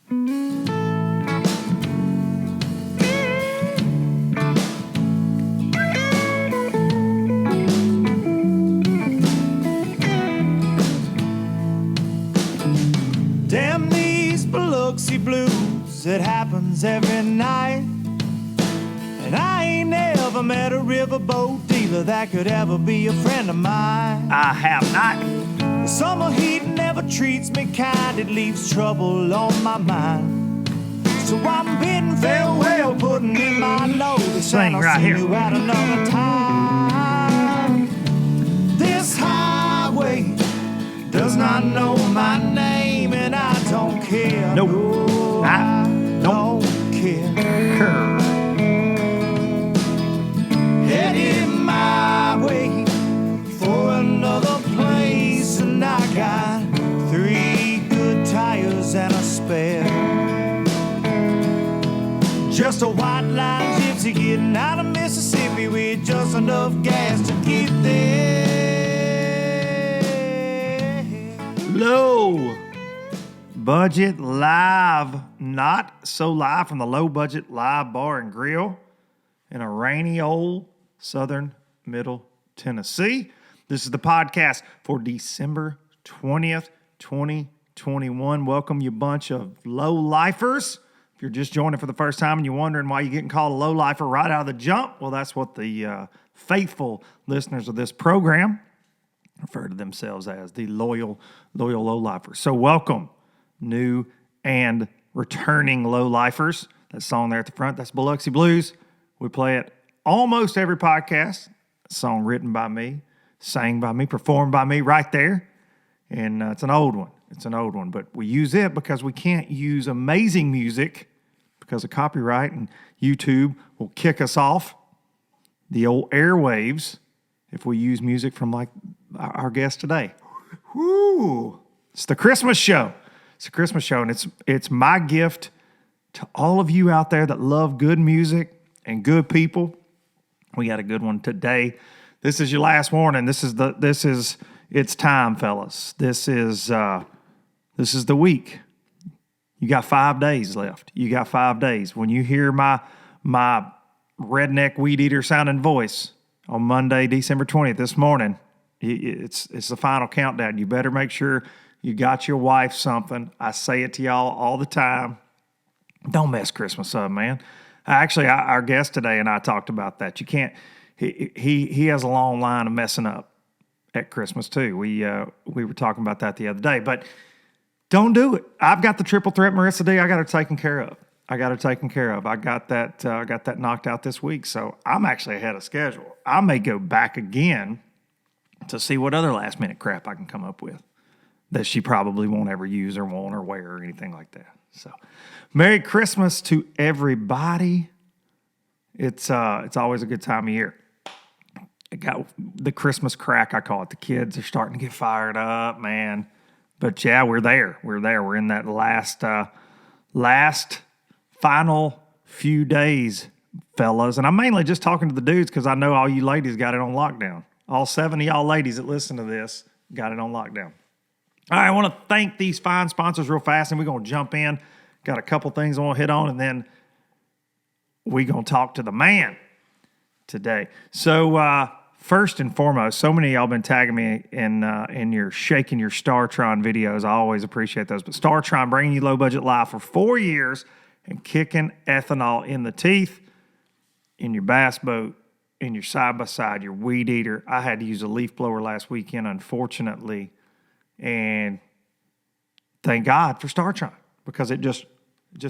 Damn these Biloxi blues, it happens every night. And I ain't never met a riverboat dealer that could ever be a friend of mine. I have not. The summer heat never treats me kind, it leaves trouble on my mind. So I'm bidding farewell, putting in my notice, Sing and I'll right see here. you at another time. This highway does not know my name, and I don't care. Nope. No, I don't care. Headed my way for another place, and I got 3 good tires and a spare. Just a white line gypsy getting out of Mississippi with just enough gas to get there. Low budget live, not so live from the Low Budget Live Bar and Grill in a rainy old southern middle Tennessee. This is the podcast for December 20th, 2021. Welcome, you bunch of low-lifers. If you're just joining for the first time and you're wondering why you're getting called a low-lifer right out of the jump, well, that's what the faithful listeners of this program refer to themselves as, the loyal low-lifers. So welcome, new and returning low-lifers. That song there at the front, that's Biloxi Blues. We play it almost every podcast. A song written by me, sang by me, performed by me right there. And it's an old one. It's an old one. But we use it because we can't use amazing music because of copyright, and YouTube will kick us off the old airwaves if we use music from like our guest today. Woo! It's the Christmas show. It's a Christmas show, and it's my gift to all of you out there that love good music and good people. We got a good one today. This is your last warning. It's time, fellas. This is the week. You got 5 days left. You got 5 days. When you hear my redneck weed eater sounding voice on Monday, December 20th, this morning, it's the final countdown. You better make sure you got your wife something. I say it to y'all all the time. Don't mess Christmas up, man. Actually, our guest today and I talked about that. You can't. He has a long line of messing up at Christmas too. We were talking about that the other day, but don't do it. I've got the triple threat Marissa D. I got her taken care of. I got that knocked out this week, so I'm actually ahead of schedule. I may go back again to see what other last minute crap I can come up with that she probably won't ever use or want or wear or anything like that. So, Merry Christmas to everybody. It's always a good time of year. I got the Christmas crack, I call it. The kids are starting to get fired up, man. But yeah, we're there. We're in that last final few days, fellas. And I'm mainly just talking to the dudes because I know all you ladies got it on lockdown. All 7 of y'all ladies that listen to this got it on lockdown. All right, I want to thank these fine sponsors real fast, and we're going to jump in. Got a couple things I want to hit on, and then we're going to talk to the man today. So first and foremost, so many of y'all been tagging me in your shaking your Startron videos. I always appreciate those. But Startron bringing you low budget live for 4 years and kicking ethanol in the teeth, in your bass boat, in your side-by-side, your weed eater. I had to use a leaf blower last weekend, unfortunately, and thank God for Startron because it just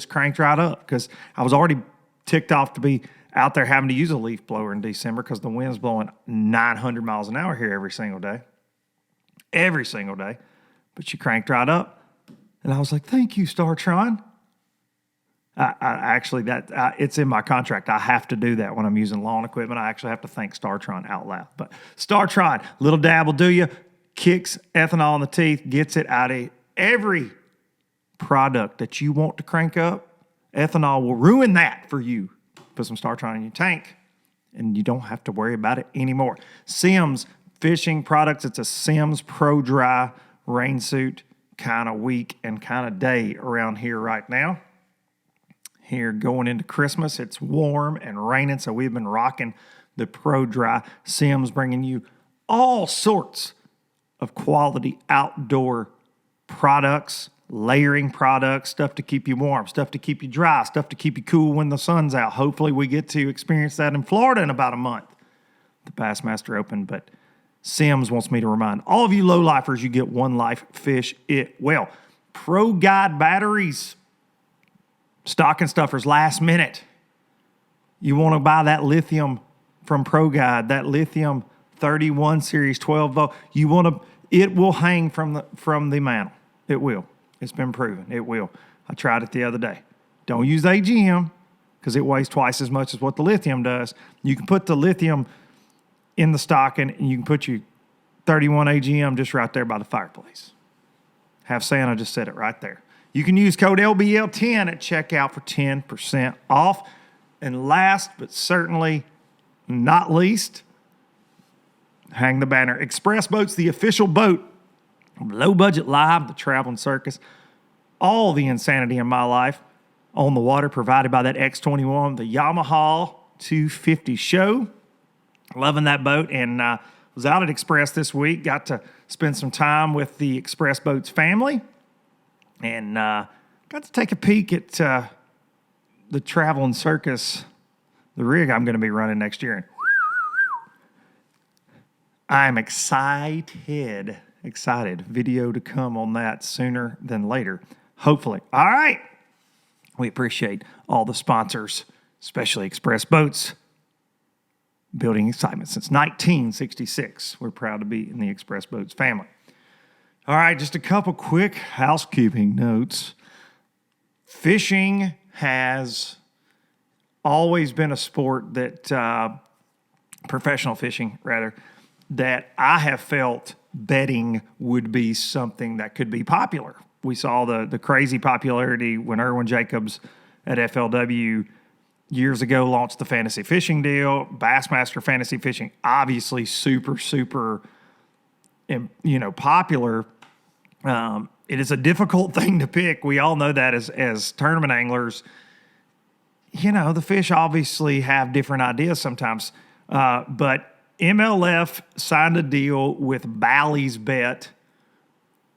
cranked right up because I was already ticked off to be out there having to use a leaf blower in December because the wind's blowing 900 miles an hour here every single day. But she cranked right up, and I was like, thank you, Startron. It's in my contract. I have to do that when I'm using lawn equipment. I actually have to thank Startron out loud. But Startron, little dab will do you. Kicks ethanol in the teeth, gets it out of every product that you want to crank up. Ethanol will ruin that for you. Put some Startron in your tank, and you don't have to worry about it anymore. Sims Fishing Products. It's a Sims Pro Dry rain suit. kind of week and kind of day around here right now. Here going into Christmas, it's warm and raining, so we've been rocking the Pro Dry Sims, bringing you all sorts of quality outdoor products, layering products, stuff to keep you warm, stuff to keep you dry, stuff to keep you cool when the sun's out. Hopefully we get to experience that in Florida in about a month, the Bassmaster Open. But Sims wants me to remind all of you low-lifers, you get one life, fish it well. Pro Guide batteries, stocking stuffers, last minute. You want to buy that lithium from Pro Guide, that lithium 31 series 12 volt. It will hang from the mantle. It will. It's been proven. It will. I tried it the other day. Don't use AGM because it weighs twice as much as what the lithium does. You can put the lithium in the stocking and you can put your 31 AGM just right there by the fireplace. Have Santa just set it right there. You can use code LBL10 at checkout for 10% off. And last but certainly not least, hang the banner. Express Boats, the official boat of Low Budget Live, the traveling circus. All the insanity in my life on the water provided by that X21, the Yamaha 250 show. Loving that boat, and was out at Express this week. Got to spend some time with the Express Boats family, and got to take a peek at the traveling circus, the rig I'm going to be running next year. And I'm excited. Video to come on that sooner than later, hopefully. All right. We appreciate all the sponsors, especially Express Boats, building excitement since 1966. We're proud to be in the Express Boats family. All right, just a couple quick housekeeping notes. Fishing has always been a sport that, professional fishing rather, that I have felt betting would be something that could be popular. We saw the crazy popularity when Irwin Jacobs at FLW years ago launched the fantasy fishing deal. Bassmaster Fantasy Fishing, obviously super popular. It is a difficult thing to pick. We all know that as tournament anglers. The fish obviously have different ideas sometimes. But MLF signed a deal with Bally's Bet.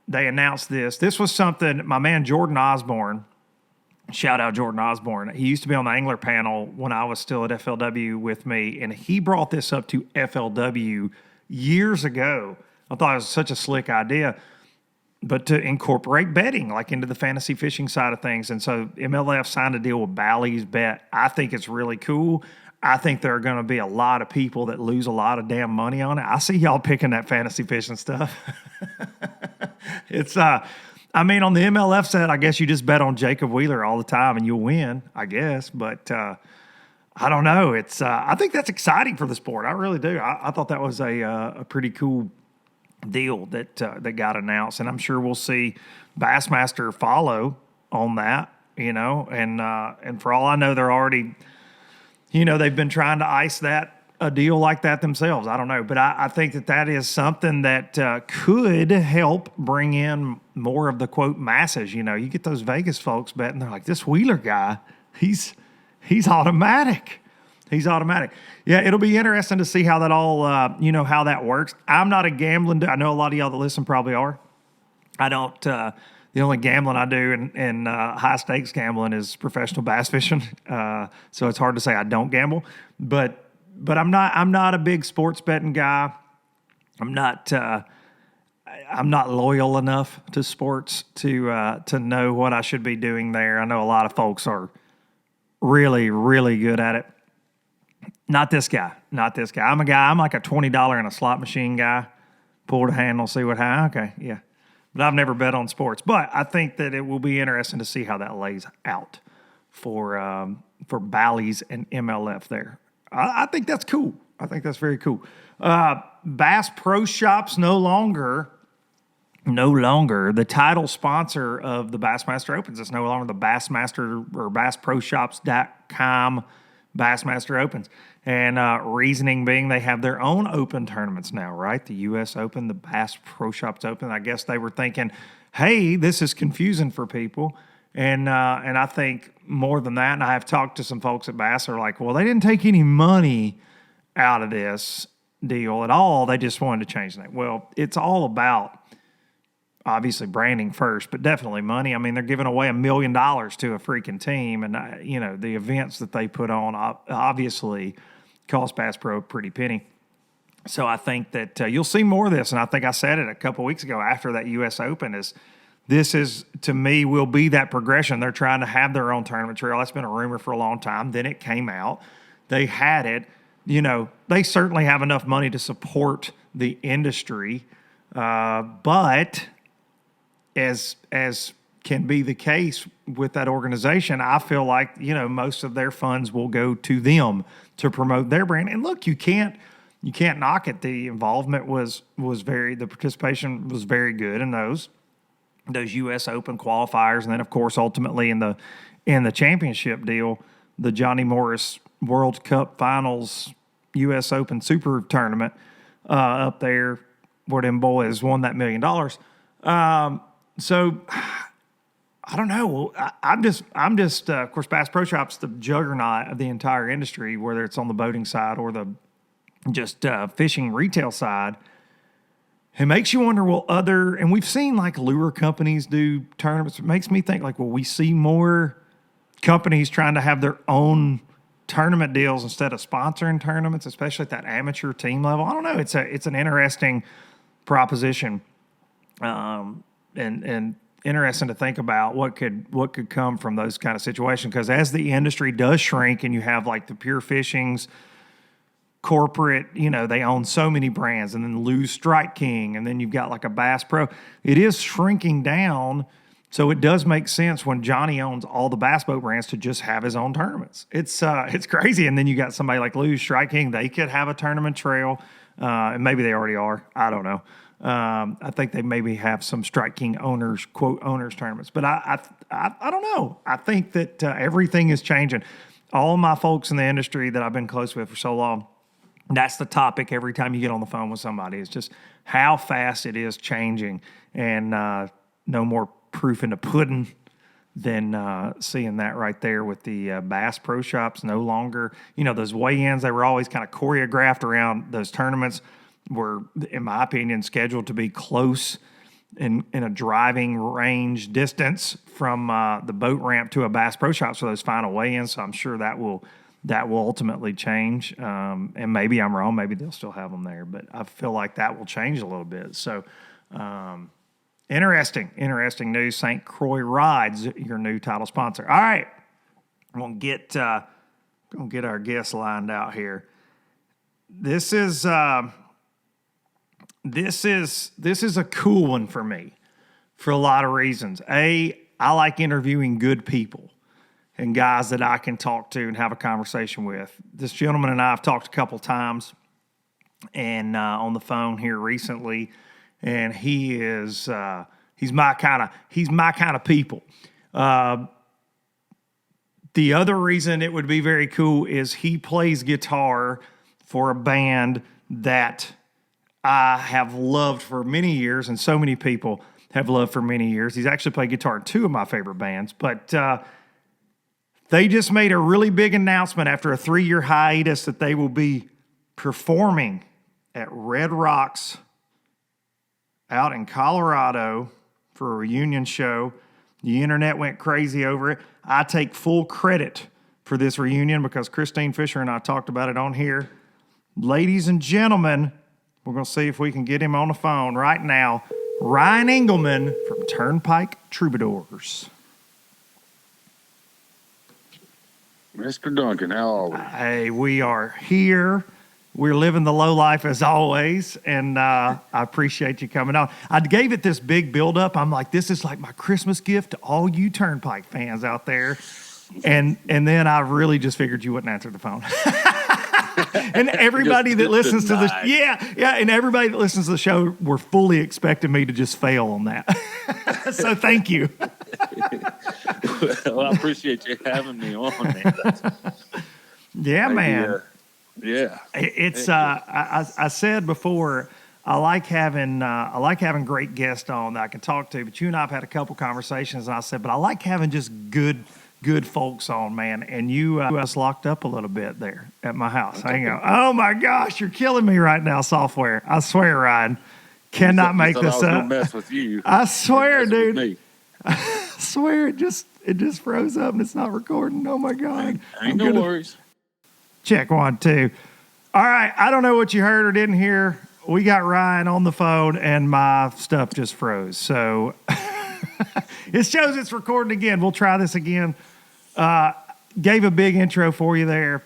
They announced this. This was something my man Jordan Osborne, shout out Jordan Osborne. He used to be on the angler panel when I was still at FLW with me, and he brought this up to FLW years ago. I thought it was such a slick idea, but to incorporate betting like into the fantasy fishing side of things. And so MLF signed a deal with Bally's Bet. I think it's really cool. I think there are going to be a lot of people that lose a lot of damn money on it. I see y'all picking that fantasy fishing stuff. It's, on the MLF set, I guess you just bet on Jacob Wheeler all the time and you'll win, I guess. But I don't know. It's, I think that's exciting for the sport. I really do. I thought that was a pretty cool deal that got announced, and I'm sure we'll see Bassmaster follow on that. And for all I know, they're already. They've been trying to ice a deal like that themselves. I don't know. But I think that is something that could help bring in more of the, quote, masses. You get those Vegas folks betting. They're like, this Wheeler guy, he's automatic. He's automatic. Yeah, it'll be interesting to see how that all, how that works. I'm not a gambling dude. I know a lot of y'all that listen probably are. I don't. The only gambling I do in high-stakes gambling is professional bass fishing, so it's hard to say I don't gamble. But I'm not a big sports betting guy. I'm not loyal enough to sports to know what I should be doing there. I know a lot of folks are really, really good at it. Not this guy. I'm like a $20 in a slot machine guy. Pull the handle, see what happens. Okay, yeah. But I've never bet on sports. But I think that it will be interesting to see how that lays out for Bally's and MLF there. I think that's cool. I think that's very cool. Bass Pro Shops no longer the title sponsor of the Bassmaster Opens. It's no longer the Bassmaster or BassProShops.com Bassmaster Opens. And reasoning being they have their own open tournaments now, right? The U.S. Open, the Bass Pro Shops Open. I guess they were thinking, hey, this is confusing for people. And I think more than that, and I have talked to some folks at Bass are like, well, they didn't take any money out of this deal at all. They just wanted to change that. Well, it's all about obviously branding first, but definitely money. I mean, they're giving away $1 million to a freaking team, and the events that they put on obviously cost Bass Pro a pretty penny. So I think that you'll see more of this, and I think I said it a couple weeks ago after that U.S. Open this is, to me, will be that progression. They're trying to have their own tournament trail. That's been a rumor for a long time. Then it came out. They had it. They certainly have enough money to support the industry, but as can be the case with that organization, I feel like, most of their funds will go to them to promote their brand. And look, you can't knock it. The involvement the participation was very good in those U.S. Open qualifiers, and then of course ultimately in the championship deal, the Johnny Morris World Cup Finals U.S. Open Super Tournament up there, where them boys won that $1 million. So I don't know. I'm just of course, Bass Pro Shop's the juggernaut of the entire industry, whether it's on the boating side or the just fishing retail side. It makes you wonder, and we've seen like lure companies do tournaments. It makes me think like, will we see more companies trying to have their own tournament deals instead of sponsoring tournaments, especially at that amateur team level? I don't know. It's an interesting proposition, and interesting to think about what could come from those kind of situations. Because as the industry does shrink, and you have like the Pure Fishings, corporate, they own so many brands, and then lose Strike King, and then you've got like a Bass Pro. It is shrinking down, so it does make sense when Johnny owns all the bass boat brands to just have his own tournaments. It's crazy, and then you got somebody like Lose Strike King. They could have a tournament trail, and maybe they already are. I don't know. I think they maybe have some Strike King owners, quote owners tournaments, but I don't know. I think that everything is changing. All my folks in the industry that I've been close with for so long, that's the topic every time you get on the phone with somebody. It's just how fast it is changing, and no more proof in the pudding than seeing that right there with the Bass Pro Shops. No longer, those weigh-ins, they were always kind of choreographed around those tournaments, were, in my opinion, scheduled to be close in a driving range distance from the boat ramp to a Bass Pro Shops for those final weigh-ins. So I'm sure that will ultimately change. And maybe I'm wrong. Maybe they'll still have them there. But I feel like that will change a little bit. So interesting news. St. Croix Rides, your new title sponsor. All right. I'm going to get our guests lined out here. This is a cool one for me for a lot of reasons. I like interviewing good people and guys that I can talk to and have a conversation with. This gentleman and I have talked a couple times, and on the phone here recently, and he's my kind of people. The other reason it would be very cool is he plays guitar for a band that I have loved for many years, and so many people have loved for many years. He's actually played guitar in two of my favorite bands, but they just made a really big announcement after a 3-year hiatus that they will be performing at Red Rocks out in Colorado for a reunion show. The internet went crazy over it. I take full credit for this reunion because Christine Fisher and I talked about it on here. Ladies and gentlemen, we're going to see if we can get him on the phone right now. Ryan Engelman from Turnpike Troubadours. Mr. Duncan, how are we? Hey, we are here. We're living the low life as always, and I appreciate you coming on. I gave it this big build-up. I'm like, this is like my Christmas gift to all you Turnpike fans out there. And then I really just figured you wouldn't answer the phone. And everybody that listens to the and everybody that listens to the show were fully expecting me to just fail on that. So thank you. Well, I appreciate you having me on, man. Yeah, man. Yeah. It's I said before, I like having great guests on that I can talk to. But you and I have had a couple conversations, and I said, but I like having just good folks on, man. And you us locked up a little bit there at my house. Hang on. Oh my gosh, you're killing me right now, software. I swear, Ryan. Cannot make I this was gonna up. mess with you. I swear, Messing with dude. me. I swear it just froze up and it's not recording. Oh my God. Ain't no worries. Check 1, 2. All right. I don't know what you heard or didn't hear. We got Ryan on the phone and my stuff just froze. So it shows it's recording again. We'll try this again. Gave a big intro for you there,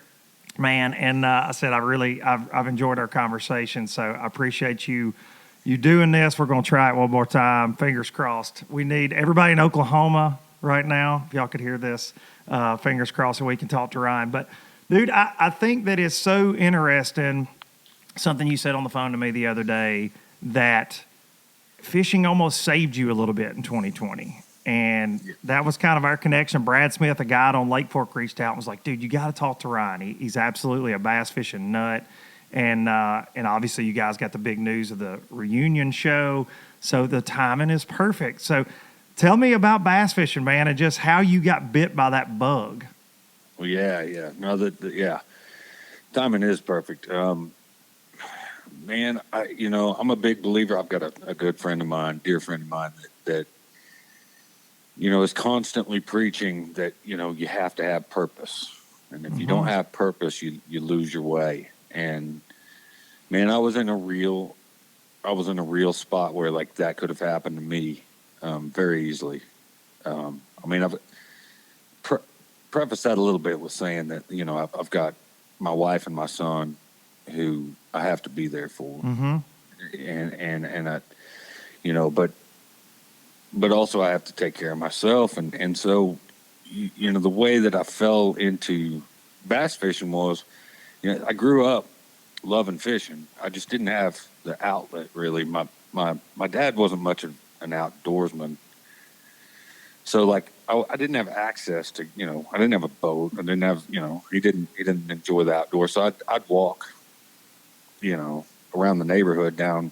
man. And I said, I've enjoyed our conversation. So I appreciate you doing this. We're going to try it one more time. Fingers crossed. We need everybody in Oklahoma right now. If y'all could hear this, fingers crossed, so we can talk to Ryan. But dude, I think that it's so interesting. Something you said on the phone to me the other day, that fishing almost saved you a little bit in 2020. And that was kind of our connection. Brad Smith, a guide on Lake Fork, reached out and was like, dude, you got to talk to Ryan. He's absolutely a bass fishing nut. And obviously you guys got the big news of the reunion show. So the timing is perfect. So tell me about bass fishing, man, and just how you got bit by that bug. Well, yeah. No, timing is perfect. Man, I'm a big believer. I've got a good friend of mine, dear friend of mine that is constantly preaching that, you have to have purpose. And if you don't have purpose, you lose your way. And man, I was in a real spot where like that could have happened to me very easily. I've prefaced that a little bit with saying that, I've got my wife and my son who I have to be there for. Mm-hmm. And I, but also I have to take care of myself. And so, the way that I fell into bass fishing was, I grew up loving fishing. I just didn't have the outlet really. My dad wasn't much of an outdoorsman. So like I didn't have access to, I didn't have a boat. I didn't have, he didn't enjoy the outdoors. So I'd walk, around the neighborhood down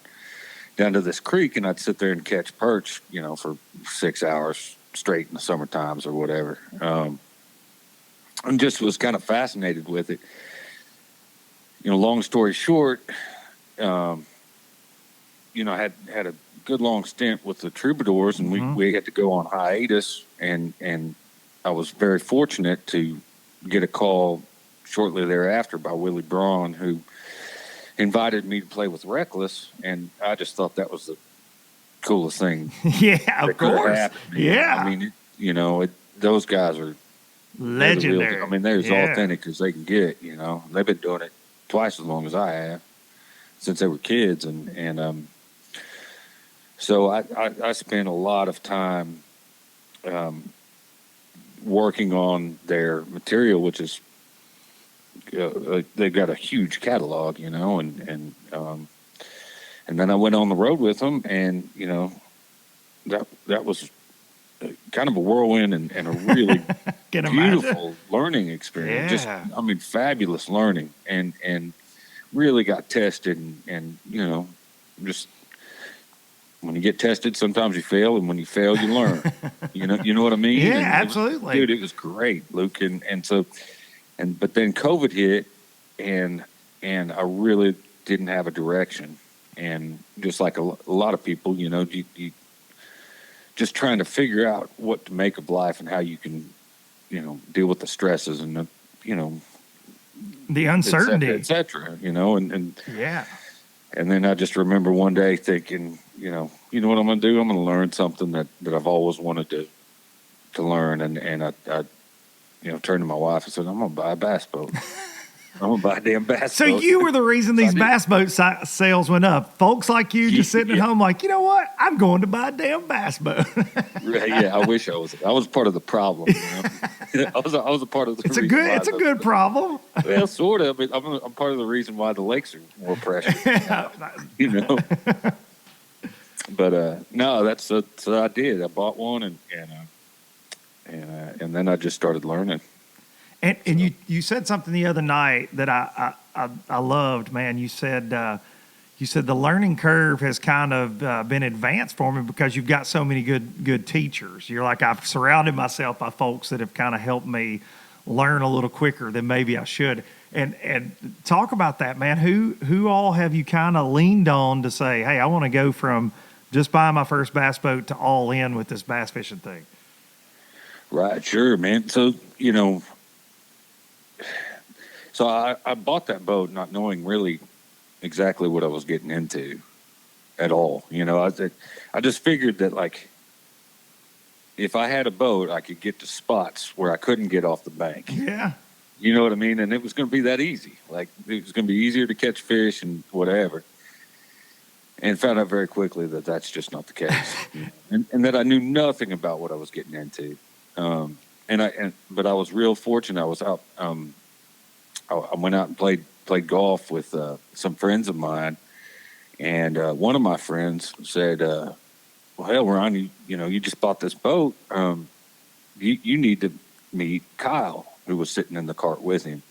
to this creek, and I'd sit there and catch perch, for 6 hours straight in the summer times or whatever. And just was kind of fascinated with it. Long story short, I had a good long stint with the Troubadours, and we had to go on hiatus, and I was very fortunate to get a call shortly thereafter by Willie Braun, who invited me to play with Reckless, and I just thought that was the coolest thing. Yeah, of course. Yeah. I mean, those guys are legendary. They're as authentic as they can get, They've been doing it twice as long as I have, since they were kids. And so I spent a lot of time working on their material, which is, they've got a huge catalog, and then I went on the road with them, and, that was kind of a whirlwind and a really beautiful learning experience. Yeah. Just, fabulous learning, and really got tested, and just when you get tested, sometimes you fail, and when you fail, you learn. you know what I mean? Yeah, and absolutely. Dude, it was great, Luke, and so. But then COVID hit, and I really didn't have a direction. And just like a lot of people, you just trying to figure out what to make of life and how you can, deal with the stresses and the uncertainty, et cetera, and yeah. And then I just remember one day thinking, you know what I'm going to do? I'm going to learn something that I've always wanted to learn. And I turned to my wife and said, I'm going to buy a bass boat. I'm going to buy a damn bass So boat. you were the reason these bass boat sales went up. Folks like you just sitting at home like, you know what? I'm going to buy a damn bass boat. Yeah, I wish I was. I was part of the problem. I was a part of the It's a good problem. Well, sort of. But I'm part of the reason why the lakes are more precious. But no, that's what I did. I bought one and then I just started learning. And you said something the other night that I loved, man. You said you said the learning curve has kind of been advanced for me because you've got so many good teachers. You're like, I've surrounded myself by folks that have kind of helped me learn a little quicker than maybe I should. And talk about that, man. Who all have you kind of leaned on to say, hey, I want to go from just buying my first bass boat to all in with this bass fishing thing? Right, sure, man. So, so I bought that boat not knowing really exactly what I was getting into at all. I just figured that, like, if I had a boat, I could get to spots where I couldn't get off the bank. Yeah. You know what I mean? And it was going to be that easy. Like, it was going to be easier to catch fish and whatever. And found out very quickly that that's just not the case. and that I knew nothing about what I was getting into. But I was real fortunate. I was out, I went out and played golf with some friends of mine. And one of my friends said, well, hell, Ron, you just bought this boat. You need to meet Kyle, who was sitting in the cart with him.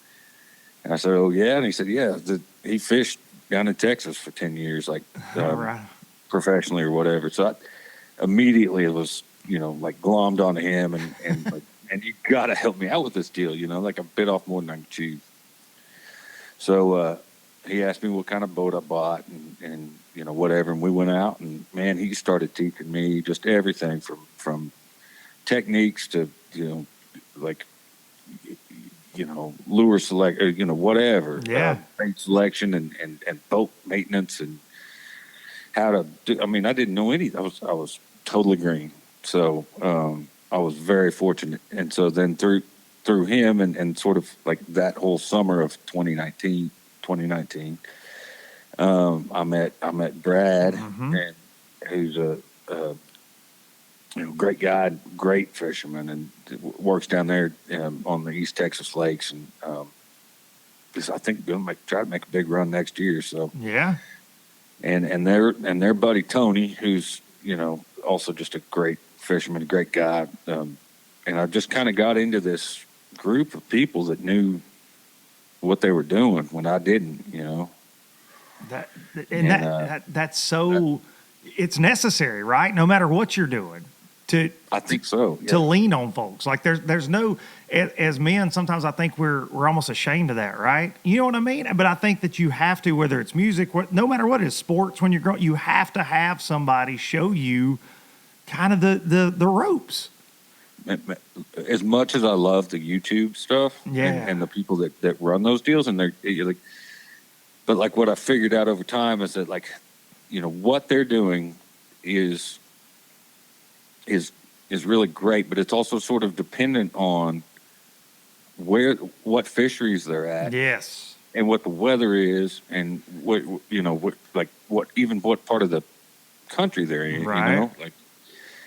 And I said, oh, yeah? And he said, yeah, he fished down in Texas for 10 years, like Right. professionally or whatever. So I immediately was, like glommed onto him and like, and you got to help me out with this deal, like I bit off more than I could chew. So he asked me what kind of boat I bought and whatever. And we went out and, man, he started teaching me just everything from techniques to, like, lure select, or, whatever. Yeah. Bait selection and boat maintenance and how to do. I mean, I didn't know any. I was totally green. So I was very fortunate. And so then through him and sort of like that whole summer of 2019, I met Brad, and who's a great guy, great fisherman, and works down there on the East Texas lakes, and I think going to try to make a big run next year. So Yeah. and their buddy Tony, who's also just a great fisherman, a great guy, and I just kind of got into this group of people that knew what they were doing when I didn't. That's so. It's necessary, right? No matter what you're doing, I think so. Yeah. to lean on folks. Like there's no, as men, sometimes I think we're almost ashamed of that, right? You know what I mean? But I think that you have to, whether it's music, no matter what it is, sports, when you're growing, you have to have somebody show you kind of the ropes. As much as I love the YouTube stuff, Yeah. and the people that run those deals, and you're like, but like what I figured out over time is that, like, what they're doing is really great, but it's also sort of dependent on what fisheries they're at, Yes. and what the weather is, and what part of the country they're in. Right. Like,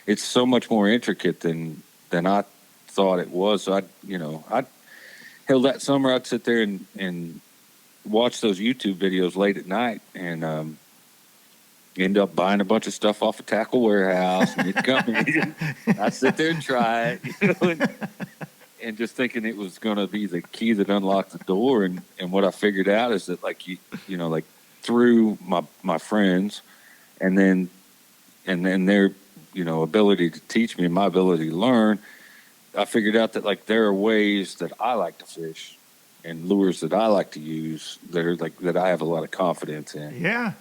it's so much more intricate than I thought it was. So that summer I'd sit there and watch those YouTube videos late at night, and end up buying a bunch of stuff off a tackle warehouse, and it'd come in. I'd sit there and try it, and just thinking it was going to be the key that unlocked the door. And what I figured out is that, like, like through my friends, and then their ability to teach me and my ability to learn, I figured out that, like, there are ways that I like to fish and lures that I like to use that are like that I have a lot of confidence in. Yeah.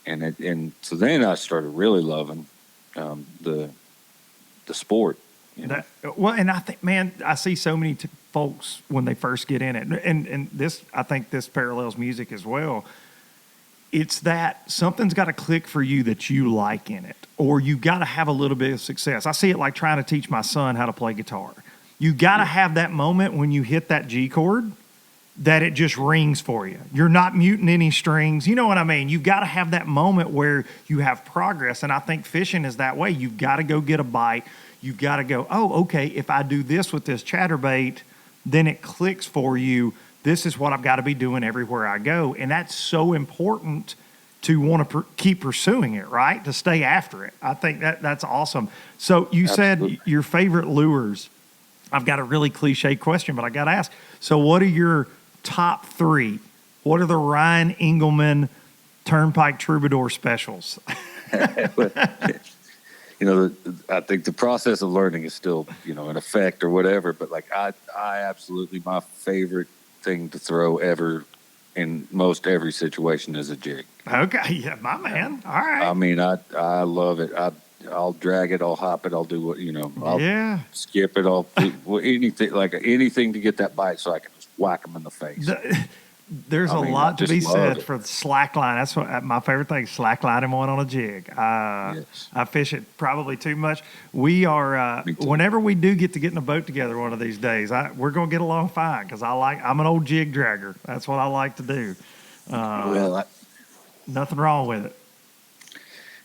And so then I started really loving the sport. And I think, man, I see so many folks when they first get in it, and this, I think this parallels music as well. It's that something's got to click for you that you like in it, or you got to have a little bit of success. I see it like trying to teach my son how to play guitar. You got to have that moment when you hit that G chord that it just rings for you. You're not muting any strings. You know what I mean? You've got to have that moment where you have progress. And I think fishing is that way. You've got to go get a bite. You've got to go, oh, okay, if I do this with this chatterbait, then it clicks for you. This is what I've got to be doing everywhere I go. And that's so important to want to keep pursuing it, right? To stay after it. I think that's awesome. So you Absolutely. said your favorite lures. I've got a really cliche question, but I got to ask. So what are your top three? What are the Ryan Engelman Turnpike Troubadour specials. I think the process of learning is still, in effect or whatever. But like, I absolutely, my favorite thing to throw ever in most every situation is a jig. Okay, yeah, my man. All right. I mean, I love it. I'll drag it, I'll hop it, I'll do what, I'll skip it, I'll do anything to get that bite so I can just whack them in the face. There's a lot to be said for slackline. That's what my favorite thing, slacklining one on a jig. Yes. I fish it probably too much. We are, whenever we do get in a boat together one of these days, we're going to get along fine because I'm an old jig dragger. That's what I like to do. Nothing wrong with it.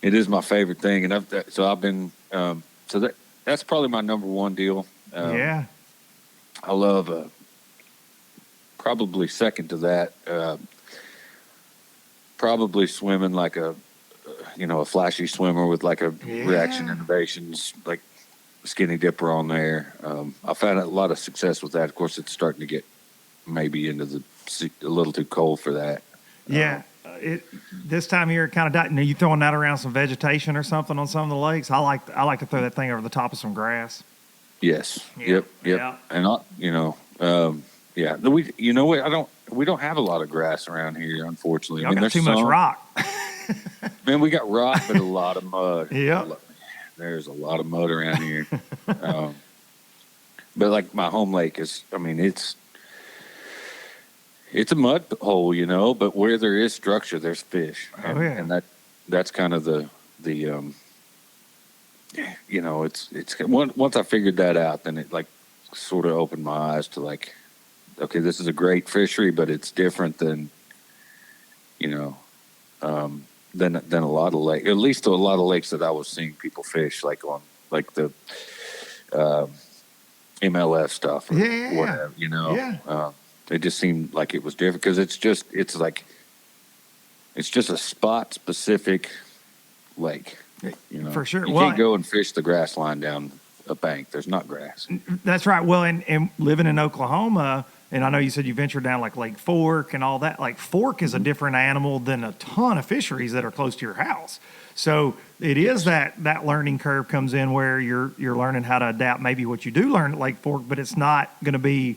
It is my favorite thing. And I've been, that's probably my number one deal. Yeah. I love, probably second to that, probably swimming like a flashy swimmer with like a Reaction Innovations, like skinny dipper on there. I've had a lot of success with that. Of course, it's starting to get maybe into a little too cold for that. Yeah. This time of year, it kind of died. You throwing that around some vegetation or something on some of the lakes? I like to throw that thing over the top of some grass. Yes. Yeah. Yep. And yeah, we don't have a lot of grass around here, unfortunately. Y'all got too much rock. Man, we got rock, but a lot of mud. Yeah. There's a lot of mud around here. But like my home lake it's a mud hole, but where there is structure, there's fish. And that's kind of it's once I figured that out, then it like sort of opened my eyes to like, okay, this is a great fishery, but it's different than than a lot of lakes, at least a lot of lakes that I was seeing people fish, like on like the MLF stuff or whatever, it just seemed like it was different because it's just a spot specific lake, For sure. You can't go and fish the grass line down a bank. There's not grass. That's right. Well, and living in Oklahoma, and I know you said you ventured down like Lake Fork and all that. Like Fork is a different animal than a ton of fisheries that are close to your house. So it is that learning curve comes in where you're learning how to adapt maybe what you do learn at Lake Fork, but it's not going to be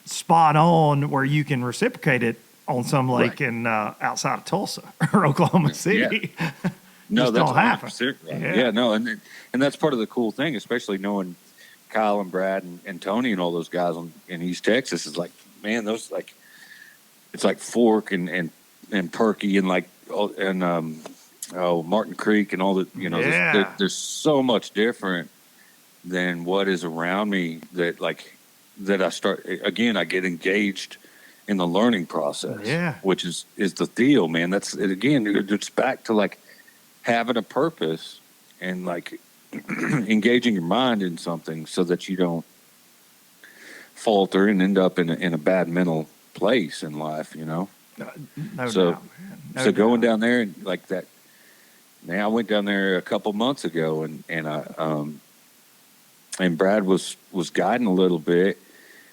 spot on where you can reciprocate it on some lake in outside of Tulsa or Oklahoma City. Yeah. No, that's don't happen. Right. Yeah, no, and that's part of the cool thing, especially knowing Kyle and Brad and Tony and all those guys in East Texas is like, man, those like, it's like Fork and Perky and like Martin Creek and all that. There's so much different than what is around me that I get engaged in the learning process. Which is the deal, man. That's it again. It's back to like having a purpose and like engaging your mind in something so that you don't falter and end up in a bad mental place in life, No so doubt, man. So going down there and like that, man, I went down there a couple months ago and Brad was guiding a little bit,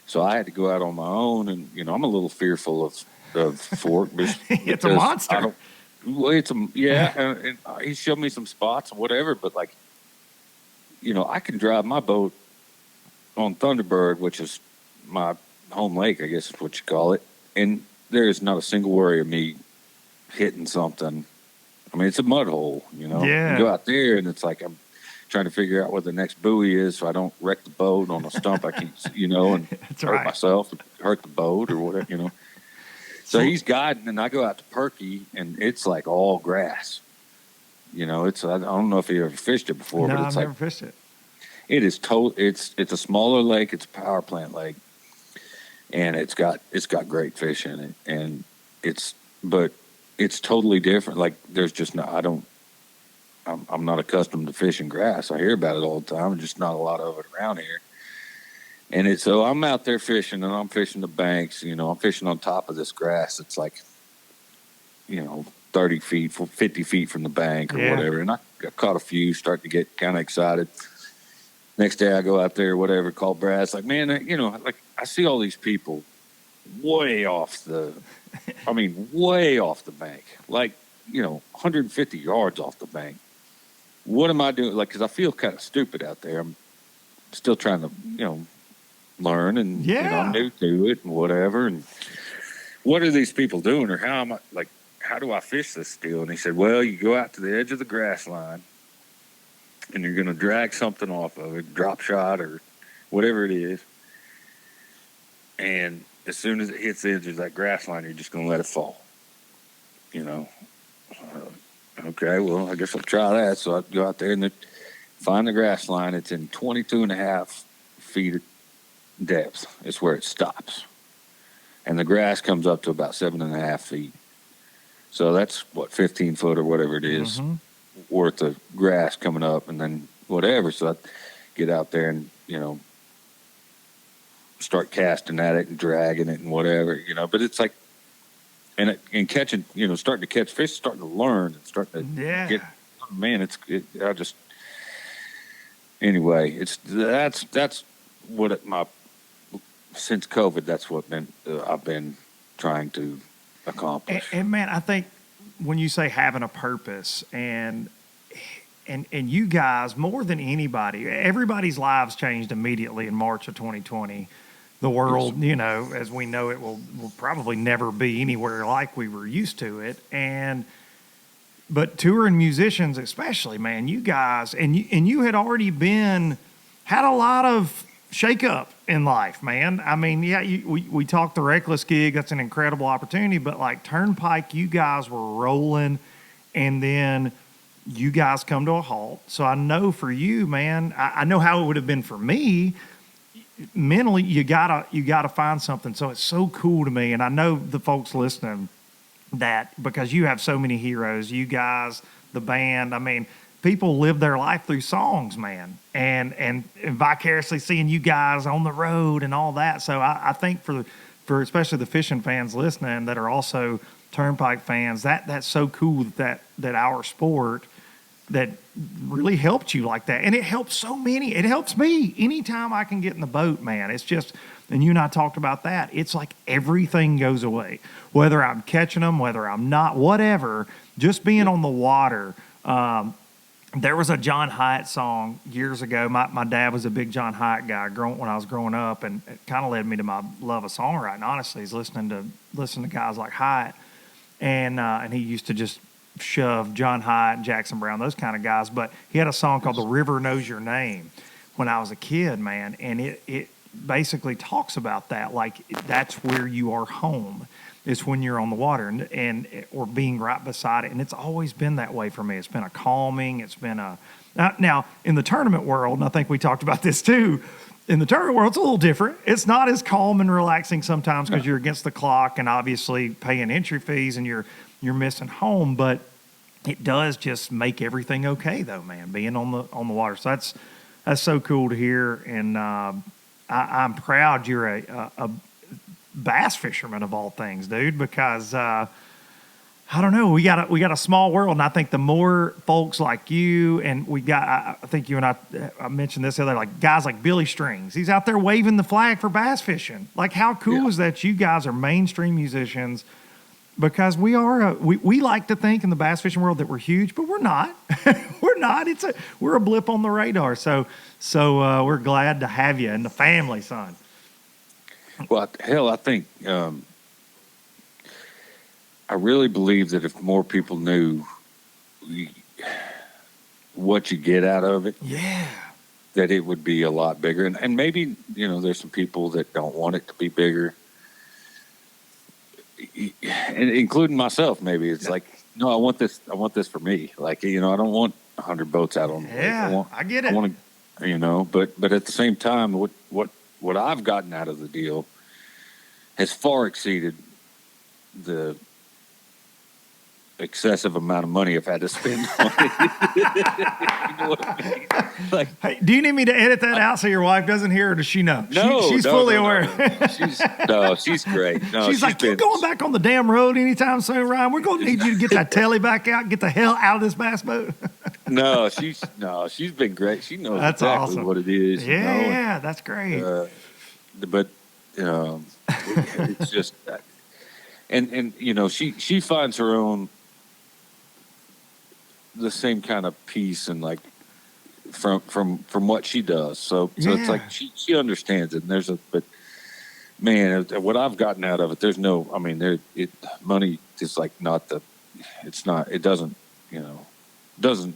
so I had to go out on my own, and I'm a little fearful of Fork. It's a monster. And he showed me some spots and whatever, but like, I can drive my boat on Thunderbird, which is my home lake, I guess is what you call it, and there is not a single worry of me hitting something. I mean, it's a mud hole, Yeah. You go out there and it's like I'm trying to figure out where the next buoy is so I don't wreck the boat on a stump I can't, and hurt myself, hurt the boat or whatever, So he's guiding, and I go out to Perky, and it's like all grass. I don't know if he ever fished it before, but it's I've never fished it. It is it's a smaller lake. It's a power plant lake, and it's got great fish in it, and it's totally different. Like there's just I'm not accustomed to fishing grass. I hear about it all the time. There's just not a lot of it around here. And so I'm out there fishing, and I'm fishing the banks. I'm fishing on top of this grass. It's like, 30 feet, 50 feet from the bank or whatever. And I caught a few, starting to get kind of excited. Next day I go out there, whatever, call Brad. It's like, man, like I see all these people way off the bank. Like 150 yards off the bank. What am I doing? Like, because I feel kind of stupid out there. I'm still trying to, learn, and I'm new to it and whatever. And what are these people doing, or how do I fish this deal? And he said, well, you go out to the edge of the grass line, and you're going to drag something off of it, drop shot or whatever it is. And as soon as it hits the edge of that grass line, you're just going to let it fall. Okay, well, I guess I'll try that. So I go out there and find the grass line. It's in 22 and a half feet of depth. It's where it stops. And the grass comes up to about 7.5 feet. So that's 15 foot or whatever it is worth of grass coming up, and then whatever. So I get out there and, start casting at it and dragging it and whatever, but it's like, and catching, starting to catch fish, starting to learn and starting to get, man, anyway, that's what since COVID, that's what I've been trying to accomplish. And man, I think when you say having a purpose and you guys, more than anybody, everybody's lives changed immediately in March of 2020. The world, as we know it, will probably never be anywhere like we were used to it. But touring musicians, especially, man, you guys, and you had already had a lot of shakeup in life, man. I mean, we talked the Reckless gig. That's an incredible opportunity. But like Turnpike, you guys were rolling, and then you guys come to a halt. So I know for you, man, I know how it would have been for me. Mentally, you gotta find something. So it's so cool to me, and I know the folks listening that because you have so many heroes, you guys, the band. I mean, people live their life through songs, man, and vicariously seeing you guys on the road and all that. So I think for especially the fishing fans listening that are also Turnpike fans, that's so cool that our sport that really helped you like that. And it helps so many. It helps me anytime I can get in the boat, man. It's just, and you and I talked about that. It's like everything goes away, whether I'm catching them, whether I'm not, whatever, just being on the water. There was a John Hyatt song years ago. My dad was a big John Hyatt guy when I was growing up, and it kind of led me to my love of songwriting, honestly, is listening to guys like Hyatt. And he used to just shove John Hyatt, Jackson Brown, those kind of guys. But he had a song called The River Knows Your Name when I was a kid, man. And it basically talks about that. Like, that's where you are home. It's when you're on the water and or being right beside it. And it's always been that way for me. It's been a calming. It's been now in the tournament world, and I think we talked about this too, in the tournament world, it's a little different. It's not as calm and relaxing sometimes because you're against the clock and obviously paying entry fees and you're missing home, but it does just make everything okay though, man, being on the water. So that's so cool to hear. And I'm proud you're a bass fisherman of all things, dude, because I don't know, we got a small world, and I think the more folks like you, and we got, I think you and I mentioned this other, like guys like Billy Strings, he's out there waving the flag for bass fishing. Like, how cool is that you guys are mainstream musicians? Because we like to think in the bass fishing world that we're huge, but we're not. We're not. We're a blip on the radar. So we're glad to have you in the family, son. Well, hell, I think I really believe that if more people knew what you get out of it, that it would be a lot bigger. And maybe, there's some people that don't want it to be bigger, and including myself. Maybe it's like, no, I want this for me. Like, I don't want 100 boats out on the lake. I get it. I want to, but at the same time, what I've gotten out of the deal has far exceeded the excessive amount of money I've had to spend on it. You know what I mean? Like, hey, do you need me to edit that out so your wife doesn't hear, or does she know? She's fully aware. She's great. No, she's like, you're going back on the damn road anytime soon, Ryan. We're going to need you to get that telly back out and get the hell out of this bass boat. She's been great. She knows that's exactly awesome. what it is. Yeah, that's great. But it's just, and she finds her own the same kind of peace and like from what she does. So it's like she understands it. And but man, what I've gotten out of it, there's no, I mean, money is like it doesn't, doesn't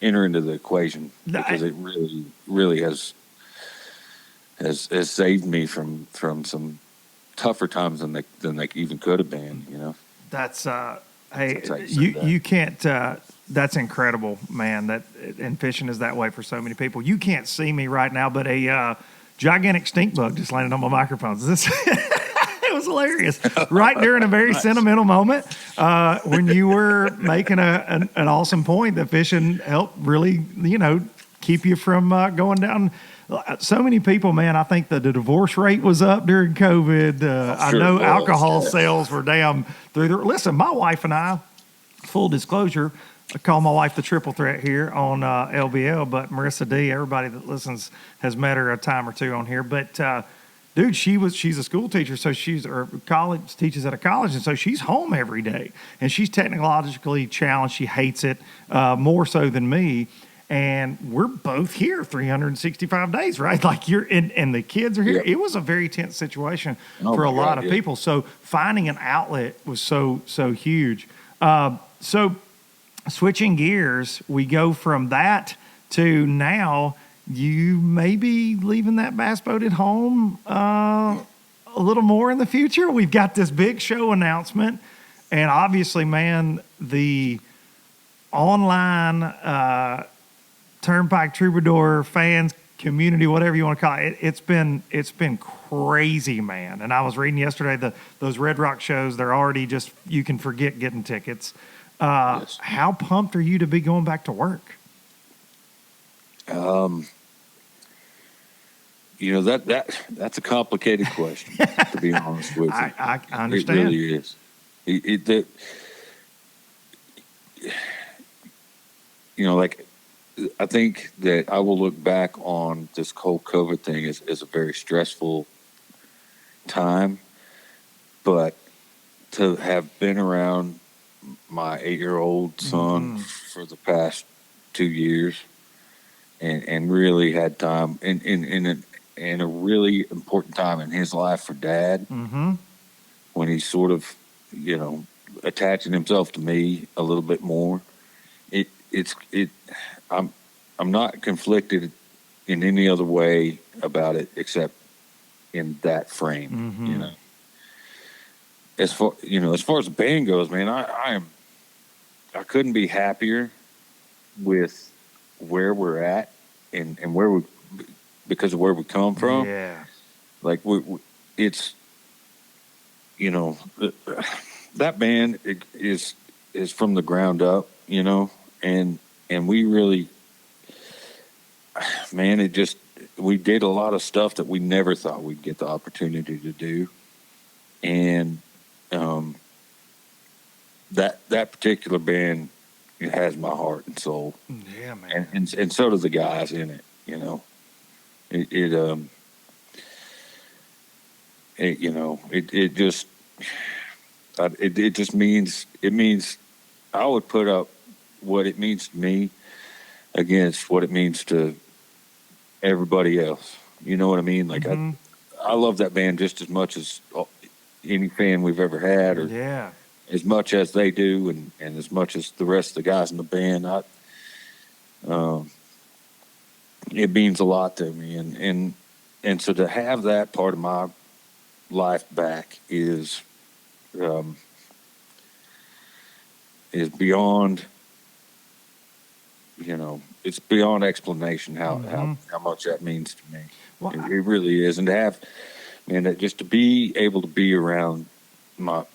enter into the equation, because it really has saved me from some tougher times than they even could have been. That's hey, you can't. That's incredible, man. And fishing is that way for so many people. You can't see me right now, but a gigantic stink bug just landed on my microphones. It was hilarious. Right during a very sentimental moment, when you were making an awesome point that fishing helped really, keep you from going down. So many people, man, I think the divorce rate was up during COVID. I know alcohol sales were down through the. Listen, my wife and I, full disclosure, I call my wife the triple threat here on LBL, but Marissa D, everybody that listens has met her a time or two on here. But dude, she's a school teacher, so teaches at a college, and so she's home every day, and she's technologically challenged. She hates it more so than me. And we're both here 365 days, right? Like and the kids are here. Yep. It was a very tense situation for a lot of people. So finding an outlet was so huge. So switching gears, we go from that to now you may be leaving that bass boat at home a little more in the future. We've got this big show announcement, and obviously, man, the online Turnpike Troubadour fans community, whatever you want to call it, it's been crazy, man. And I was reading yesterday those Red Rock shows, they're already just, you can forget getting tickets. Yes. How pumped are you to be going back to work? That's a complicated question, to be honest with you. I understand. It really is. I think that I will look back on this whole COVID thing as a very stressful time, but to have been around my 8-year-old son for the past 2 years and really had time in a really important time in his life for Dad, when he's sort of, attaching himself to me a little bit more. I'm not conflicted in any other way about it except in that frame. As far as the band goes, man, I couldn't be happier with where we're at and where because of where we come from. Yeah, like it's that band is from the ground up, and we really, man, we did a lot of stuff that we never thought we'd get the opportunity to do. And that particular band, it has my heart and soul. Yeah, man. And so do the guys in it, it just means I would put up what it means to me against what it means to everybody else. You know what I mean? Like I love that band just as much as any fan we've ever had, or as much as they do, and as much as the rest of the guys in the band. It means a lot to me, and so to have that part of my life back is beyond, it's beyond explanation how much that means to me. Well, it really is. And to have, man, just to be able to be around my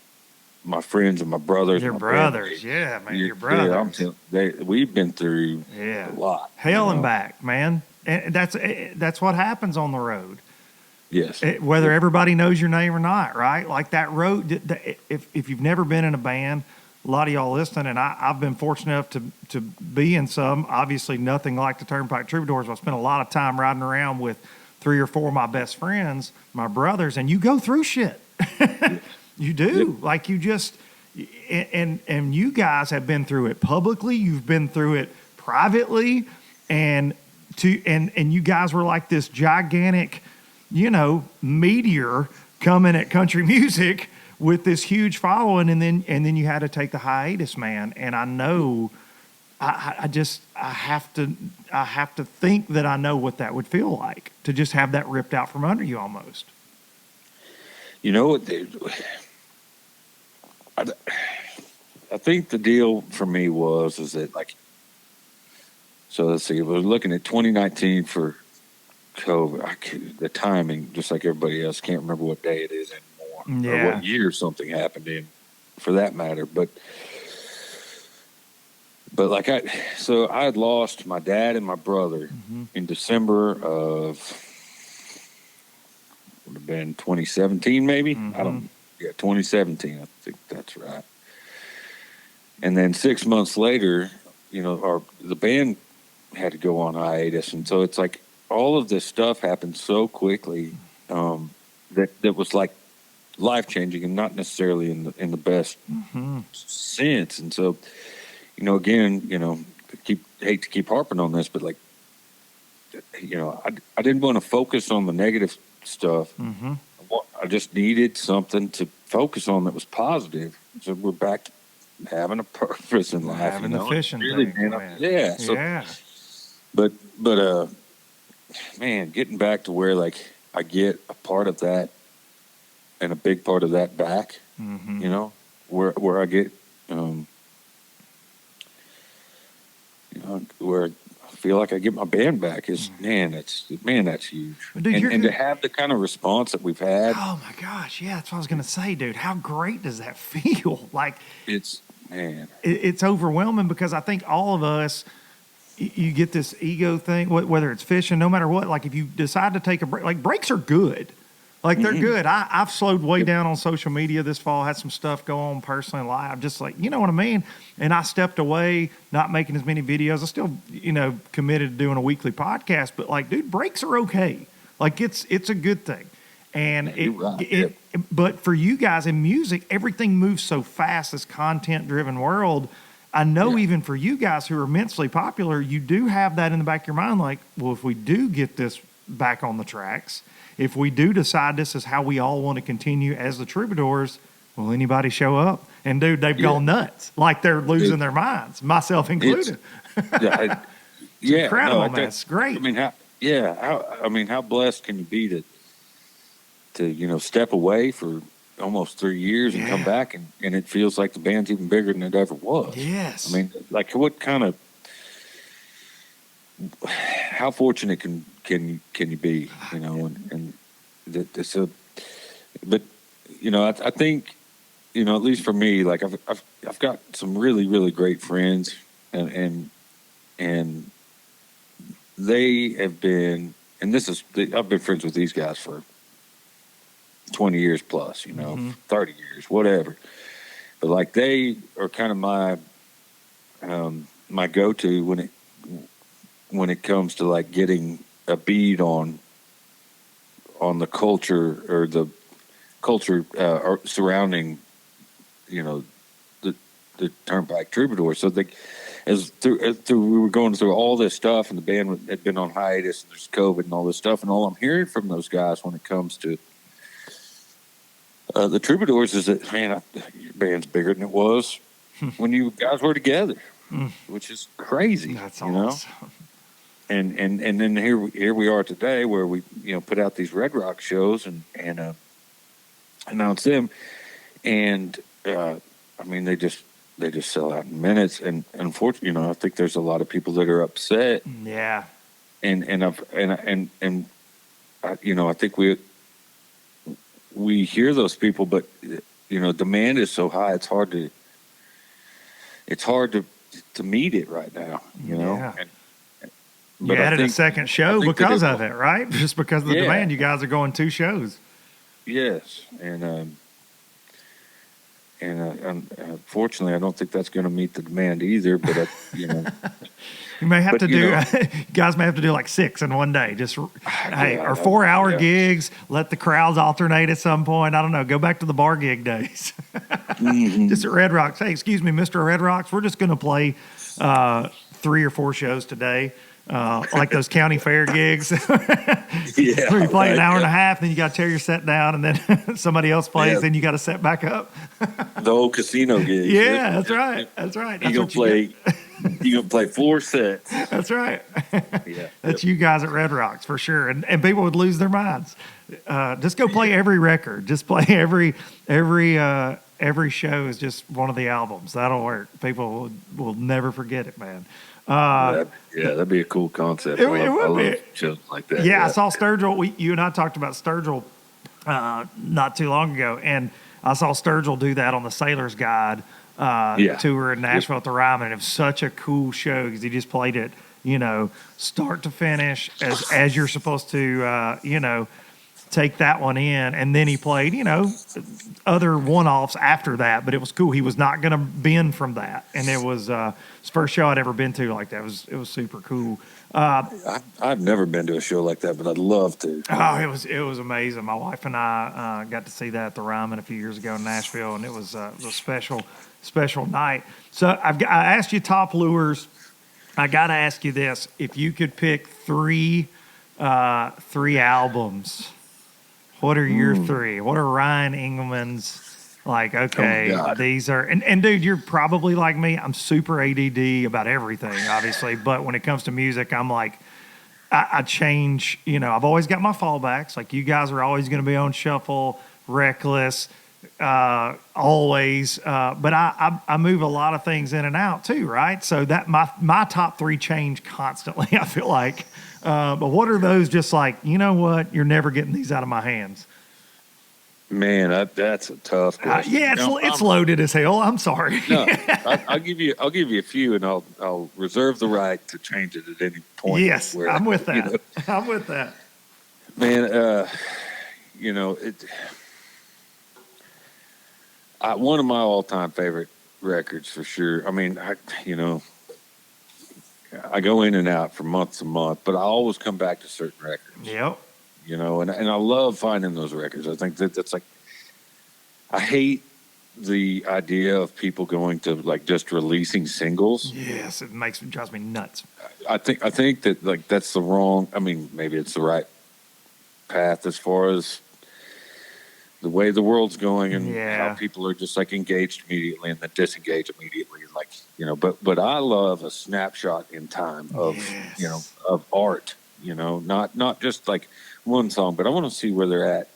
friends and my brothers. Your brothers, family, man, your brothers. We've been through a lot. Hell and back, man. And that's what happens on the road. Yes. Whether everybody knows your name or not, right? Like that road, if you've never been in a band, a lot of y'all listening, and I've been fortunate enough to be in some, obviously nothing like the Turnpike Troubadours. I spent a lot of time riding around with 3 or 4 of my best friends, my brothers, and you go through shit. You do. Like and you guys have been through it publicly. You've been through it privately, and you guys were like this gigantic, meteor coming at country music with this huge following, and then you had to take the hiatus, man. And I know, I have to think that I know what that would feel like to just have that ripped out from under you almost. You know what? I think the deal for me is that, like, so let's see, we're looking at 2019 for COVID. The timing, just like everybody else, can't remember what day it is anymore, Yeah. or what year something happened in, for that matter. But like I had lost my dad and my brother in December of, would have been 2017, maybe. I don't. Yeah, 2017. I think that's right. And then 6 months later, the band had to go on hiatus, and so it's like all of this stuff happened so quickly that was like life changing, and not necessarily in the best sense. And so, again, hate to keep harping on this, but like, I didn't want to focus on the negative stuff. I just needed something to focus on that was positive. So we're back to having a purpose in life, having the fishing really, thing, man. Yeah. So, yeah. But man, getting back to where, like, I get a part of that and a big part of that back, where I get, where I feel like I get my band back is, that's huge. Dude, and to have the kind of response that we've had. Oh my gosh. Yeah. That's what I was going to say, dude. How great does that feel? Like, It's overwhelming, because I think all of us, you get this ego thing, whether it's fishing, no matter what. Like, if you decide to take a break, like, breaks are good. Like, they're good. I've slowed way down on social media this fall, had some stuff go on personally live, just like, you know what I mean? And I stepped away, not making as many videos. I still, committed to doing a weekly podcast, but like, dude, breaks are okay. Like, it's a good thing. And but for you guys in music, everything moves so fast, this content driven world. I know even for you guys who are immensely popular, you do have that in the back of your mind. Like, well, if we do get this back on the tracks, if we do decide this is how we all want to continue as the Troubadours, will anybody show up? And dude, they've gone nuts. Like, they're losing their minds, myself included. Incredible, man. It's great. I mean, how blessed can you be to step away for almost 3 years and come back, and it feels like the band's even bigger than it ever was. Yes. I mean, like, how fortunate can you be, but I think, at least for me, like, I've got some really, really great friends, and they have been, and I've been friends with these guys for 20 years plus, 30 years, whatever. But like, they are kind of my go-to when it comes to, like, getting a bead on the culture, or the culture surrounding, the Turnpike Troubadour. So we were going through all this stuff, and the band had been on hiatus, and there's COVID and all this stuff, and all I'm hearing from those guys when it comes to the Troubadours is that, man, your band's bigger than it was when you guys were together, which is crazy. That's awesome. And then here we are today, where we put out these Red Rock shows and announce them, and I mean, they just sell out in minutes, and unfortunately, I think there's a lot of people that are upset. Yeah. And I think we hear those people, but demand is so high, it's hard to meet it right now. Yeah. But you added a second show because of it, right? Just because of the demand, you guys are going 2 shows. Yes, and Unfortunately, I don't think that's going to meet the demand either. But You may have But, to you do, know- you guys may have to do like 6 in one day. Just, hey, God, or 4-hour yeah. gigs. Let the crowds alternate at some point. I don't know. Go back to the bar gig days. Just at Red Rocks. Hey, excuse me, Mr. Red Rocks. We're just going to play 3 or 4 shows today. Like those county fair gigs. Yeah, Where you play an right, hour and yeah. a half, then you got to tear your set down, and then somebody else plays, Yeah. then you got to set back up. The old casino gigs. Yeah, that's right. That's right. That's You're what gonna you play. You're gonna play 4 sets. That's right. Yeah, That's you guys at Red Rocks for sure. And people would lose their minds. Just go play every record. Just play every show is just one of the albums. That'll work. People will never forget it, man. That'd be a cool concept. It I would love be. shows like that. Yeah, I saw Sturgill. You and I talked about Sturgill not too long ago, and I saw Sturgill do that on the Sailor's Guide tour in Nashville at the Ryman. And it was such a cool show because he just played it, start to finish as you're supposed to, take that one in. And then he played, other one-offs after that, but it was cool. He was not going to bend from that. And it was his first show I'd ever been to like that. It was super cool. I've never been to a show like that, but I'd love to. Oh, it was amazing. My wife and I got to see that at the Ryman a few years ago in Nashville, and it was a special night. So I asked you top lures. I got to ask you this: if you could pick three albums, what are your 3? What are Ryan Engelman's? Like, okay, these are, and dude, you're probably like me. I'm super ADD about everything, obviously, but when it comes to music, I'm like, I change, I've always got my fallbacks. Like you guys are always going to be on shuffle, reckless, always. But I move a lot of things in and out too, right? So that my top 3 change constantly, I feel like. But what are those just like, you know what? You're never getting these out of my hands. Man, that's a tough question. It's loaded as hell. I'm sorry. No, I'll give you a few, and I'll reserve the right to change it at any point. Yes, I'm with that. I'm with that. Man, one of my all-time favorite records for sure. I mean, I go in and out from month to month, but I always come back to certain records. Yep. And I love finding those records. I think that's like, I hate the idea of people going to like just releasing singles. Yes, it drives me nuts. I think that like that's the wrong. I mean, maybe it's the right path as far as the way the world's going and how people are just like engaged immediately and then disengage immediately. Like, but I love a snapshot in time of, of art, not just like one song, but I want to see where they're at,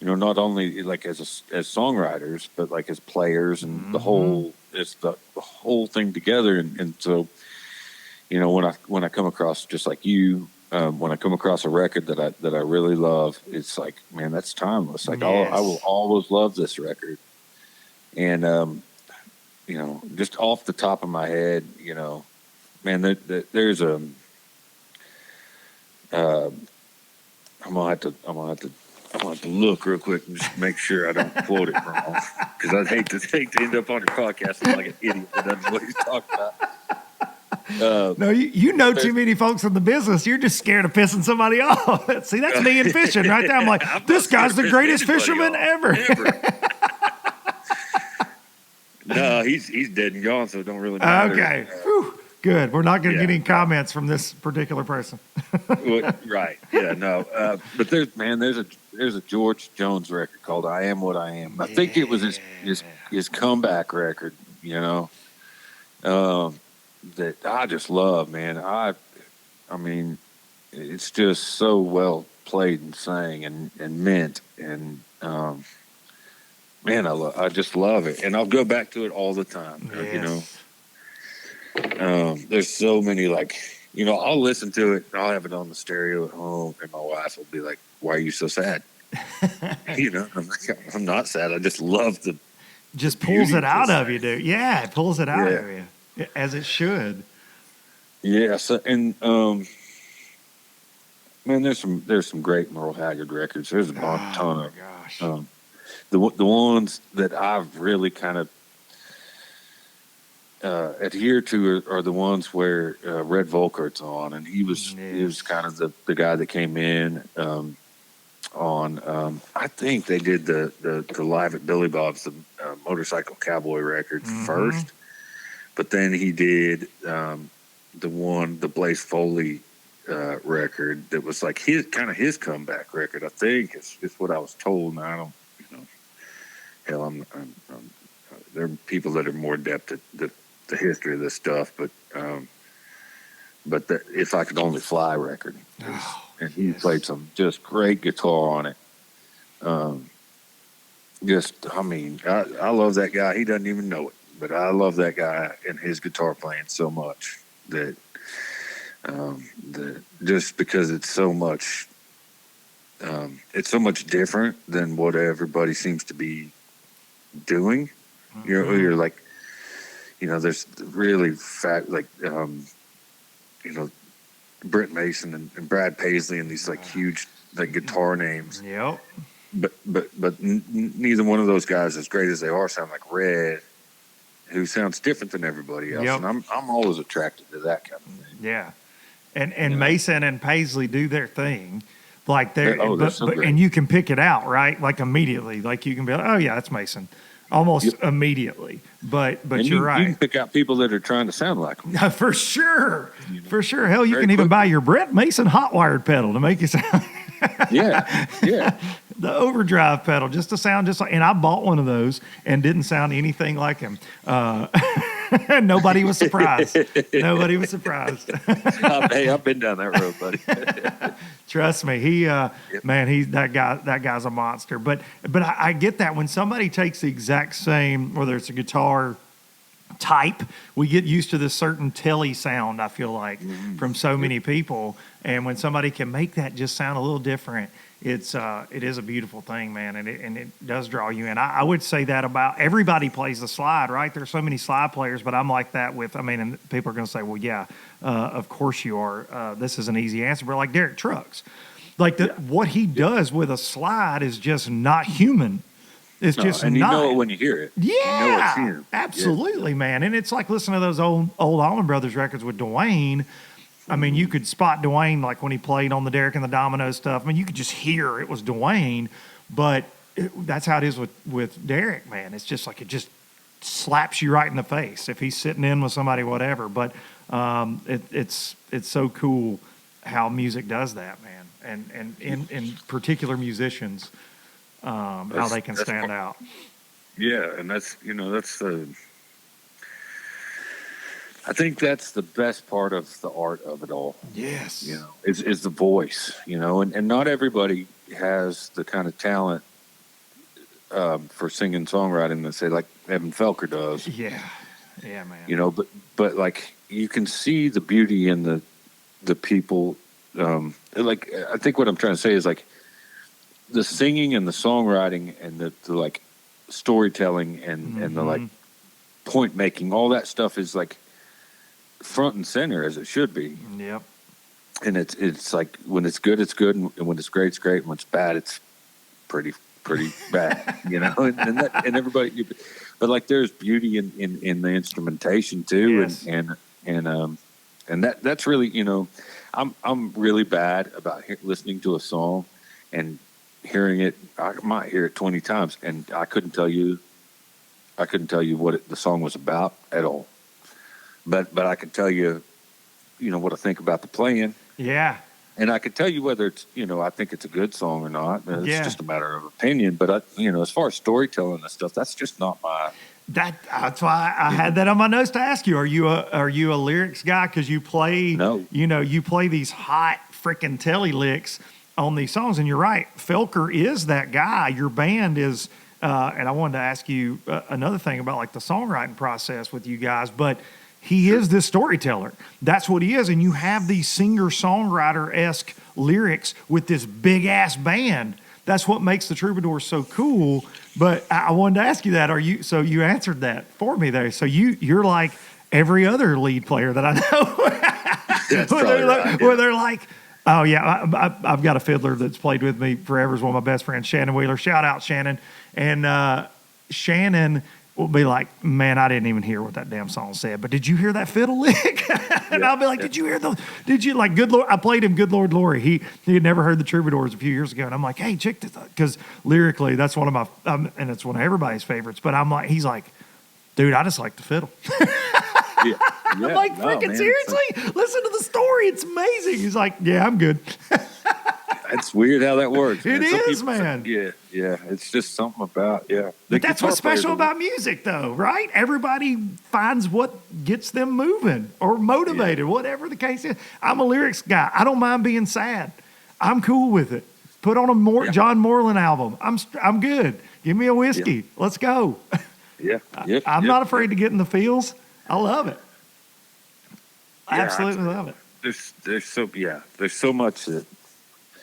not only like as songwriters, but like as players and the whole thing together. And so, when I come across just like you, when I come across a record that I really love, it's like, man, that's timeless. Like I will always love this record. And, just off the top of my head, man, there's I'm gonna have to look real quick and just make sure I don't quote it wrong, because I'd hate to end up on your podcast like an idiot that doesn't know what he's talking about. No, you know too many folks in the business. You're just scared of pissing somebody off. See, that's me in fishing right there. I'm like, this guy's the greatest fisherman ever. No, he's dead and gone, so it don't really matter. Okay, good. We're not going to get any comments from this particular person. Right? Yeah, no. But there's a George Jones record called "I Am What I Am." I think it was his comeback record. That I just love, man. I mean, it's just so well played and sang and meant, and man, I just love it, and I'll go back to it all the time. There's so many, like, I'll listen to it, I'll have it on the stereo at home, and my wife will be like, "Why are you so sad?" I'm like, I'm not sad. I just love the. Just pulls it out of you, dude. Yeah, it pulls it out of you. As it should. Yeah, so, and man, there's some great Merle Haggard records. There's a ton of. Gosh. the ones that I've really kind of adhere to are the ones where Red Volkert's on, and he was kind of the guy that came in on. I think they did the Live at Billy Bob's, the Motorcycle Cowboy record first, but then he did the Blaze Foley record that was like his comeback record. I think is what I was told. And I don't, hell, I'm there are people that are more adept at the history of this stuff, but the If I Could Only Fly record, and he played some just great guitar on it. I love that guy. He doesn't even know it, but I love that guy and his guitar playing so much that just because it's so much different than what everybody seems to be doing. You're like, there's really Brent Mason and Brad Paisley and these like huge like guitar names. Yep. But neither one of those guys, as great as they are, sound like Red, who sounds different than everybody else. Yep. And I'm always attracted to that kind of thing. Yeah. And Mason and Paisley do their thing. Like they're so great. and you can pick it out, right? Like immediately. Like you can be like, oh yeah, that's Mason. Almost immediately. But you're right. You can pick out people that are trying to sound like them. For sure. For sure. Hell, you can even buy your Brent Mason hot wired pedal to make you sound. Yeah. The overdrive pedal, just to sound just like, and I bought one of those and didn't sound anything like him. Nobody was surprised. Nobody was surprised. Hey, I've been down that road, buddy. Trust me, man, that guy's a monster. But I get that when somebody takes the exact same, whether it's a guitar type, we get used to this certain telly sound, I feel like, from so many people. And when somebody can make that just sound a little different, it is a beautiful thing, man, and it does draw you in. I would say that about everybody plays the slide, right? There's so many slide players, but I'm like that and people are going to say, well, yeah, of course you are. This is an easy answer, but like Derek Trucks, what he does with a slide is just not human. It's just and you not. know it when you hear it. Yeah, you know it's him. Absolutely, man. And it's like listening to those old Allman Brothers records with Dwayne. I mean, you could spot Dwayne like when he played on the Derek and the Domino stuff. I mean, you could just hear it was Dwayne, but that's how it is with Derek, man. It's just like it just slaps you right in the face if he's sitting in with somebody, whatever. But it's so cool how music does that, man, and in particular musicians, how they can stand out. Yeah, and that's the. I think that's the best part of the art of it all. Yes. Is the voice, and not everybody has the kind of talent for singing songwriting that say like Evan Felker does. Yeah. Yeah, man. But like you can see the beauty in the people. Like I think what I'm trying to say is like the singing and the songwriting and the like storytelling and the like point making, all that stuff is like front and center as it should be. Yep. And it's like when it's good, and when it's great, it's great. And when it's bad, it's pretty bad, and everybody, but like there's beauty in the instrumentation too. Yes. And that's really, I'm really bad about listening to a song and hearing it. I might hear it 20 times and I couldn't tell you what the song was about at all. But I can tell you, what I think about the playing. Yeah. And I can tell you whether it's, I think it's a good song or not. It's just a matter of opinion. But, as far as storytelling and stuff, that's just not my... That's why I had that on my notes to ask you. Are you a lyrics guy? Because you play, No. You play these hot freaking telly licks on these songs. And you're right. Felker is that guy. Your band is... and I wanted to ask you another thing about like the songwriting process with you guys, but... He is this storyteller. That's what he is. And you have these singer-songwriter-esque lyrics with this big-ass band. That's what makes the Troubadours so cool. But I wanted to ask you that. So you answered that for me there. So you're like every other lead player that I know. That's probably right. Where they're like, Oh yeah, I've got a fiddler that's played with me forever. Is one of my best friends, Shannon Wheeler. Shout out Shannon. And Shannon will be like, "Man, I didn't even hear what that damn song said, but did you hear that fiddle lick?" And I'll be like, "Did you hear those? Did you like Good Lord?" I played him Good Lord Glory. He had never heard the Troubadours a few years ago, and I'm like, "Hey, check this out," because lyrically that's one of my and it's one of everybody's favorites. But I'm like, he's like, "Dude, I just like the fiddle." Yeah. I'm like, freaking seriously? Listen to the story. It's amazing. He's like, yeah, I'm good. It's weird how that works. It man. is, man. Yeah. It's just something about, But that's what's special about music, though, right? Everybody finds what gets them moving or motivated, whatever the case is. I'm a lyrics guy. I don't mind being sad. I'm cool with it. Put on a John Moreland album. I'm good. Give me a whiskey. Yeah. Let's go. I'm not afraid to get in the feels. I love it. I absolutely love it. There's so much that,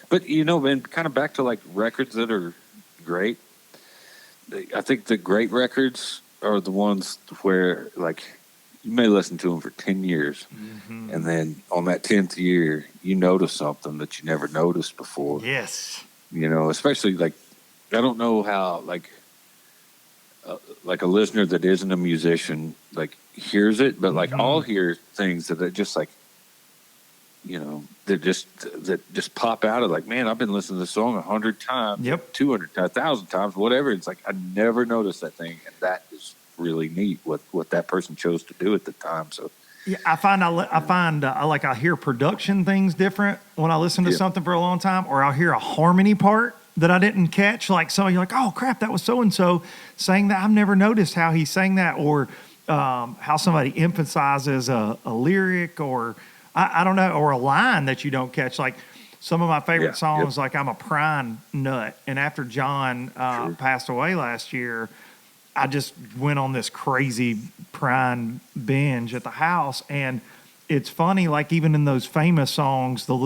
but man, kind of back to like records that are great. I think the great records are the ones where like you may listen to them for 10 years, and then on that 10th year, you notice something that you never noticed before. Yes. Especially like, I don't know how like a listener that isn't a musician like hears it, but like I'll hear things that are just like, that just pop out of like, man, I've been listening to this song 100 times, 200, 1,000 times, whatever. It's like I never noticed that thing, and that is really neat. What that person chose to do at the time. So yeah, I find I hear production things different when I listen to something for a long time, or I'll hear a harmony part that I didn't catch. Like so, you're like, oh crap, that was so and so saying that. I've never noticed how he sang that, or how somebody emphasizes a lyric, or I don't know, or a line that you don't catch. Like some of my favorite songs, like I'm a Prine nut, and after John passed away last year, I just went on this crazy Prine binge at the house. And it's funny, like even in those famous songs, the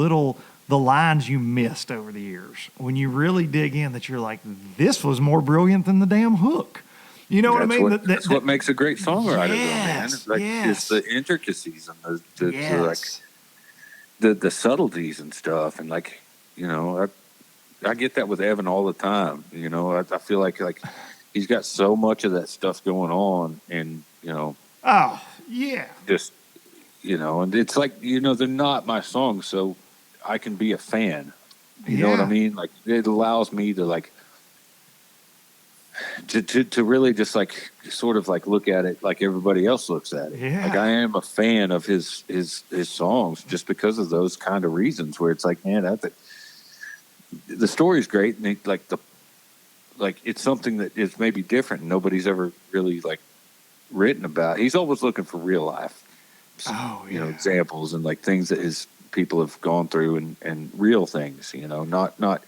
lines you missed over the years, when you really dig in, that you're like, this was more brilliant than the damn hook. You know what I mean? That's what makes a great songwriter, man. It's like it's the intricacies and the subtleties and stuff. And like, I get that with Evan all the time. I feel like he's got so much of that stuff going on, and just and it's like they're not my songs, so I can be a fan. You know what I mean? Like it allows me to like to really just like sort of like look at it like everybody else looks at it. Yeah. Like I am a fan of his songs just because of those kind of reasons, where it's like, man, the story's great, and it's something that is maybe different and nobody's ever really like written about. He's always looking for real life, examples and like things that his people have gone through and real things, not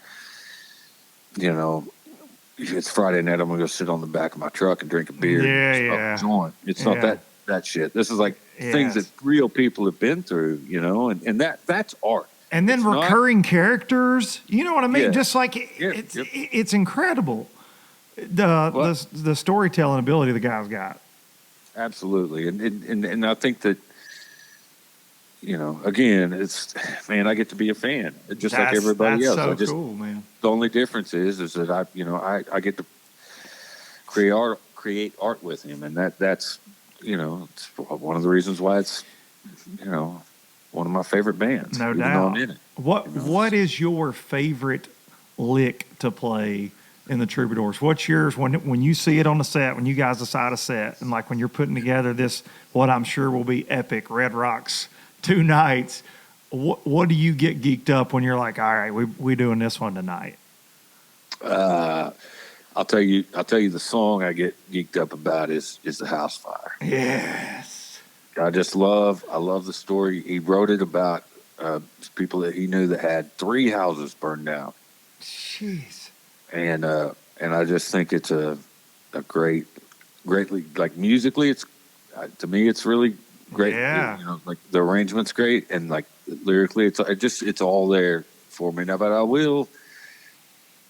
it's Friday night, I'm gonna go sit on the back of my truck and drink a beer and smoke a joint. It's not that shit. This is like things that real people have been through, and that's art. And then recurring characters, you know what I mean? Yeah. Just like it's incredible, the storytelling ability the guy's got. Absolutely, and I think that again, it's I get to be a fan just like everybody else. So cool, man. The only difference is that I get to create art with him, and that's it's one of the reasons why it's one of my favorite bands. No doubt. I'm in it. What is your favorite lick to play in the Troubadours? What's yours when you see it on the set, when you guys decide a set, and like when you're putting together this, what I'm sure will be epic Red Rocks 2 nights? What do you get geeked up when you're like, all right, we doing this one tonight? I'll tell you the song I get geeked up about is the House Fire. Yes. I love the story. He wrote it about people that he knew that had 3 houses burned down. Jeez. And I just think it's a greatly, like musically, it's to me it's really great. Yeah. Like the arrangement's great, and like lyrically, it's all there for me now. But I will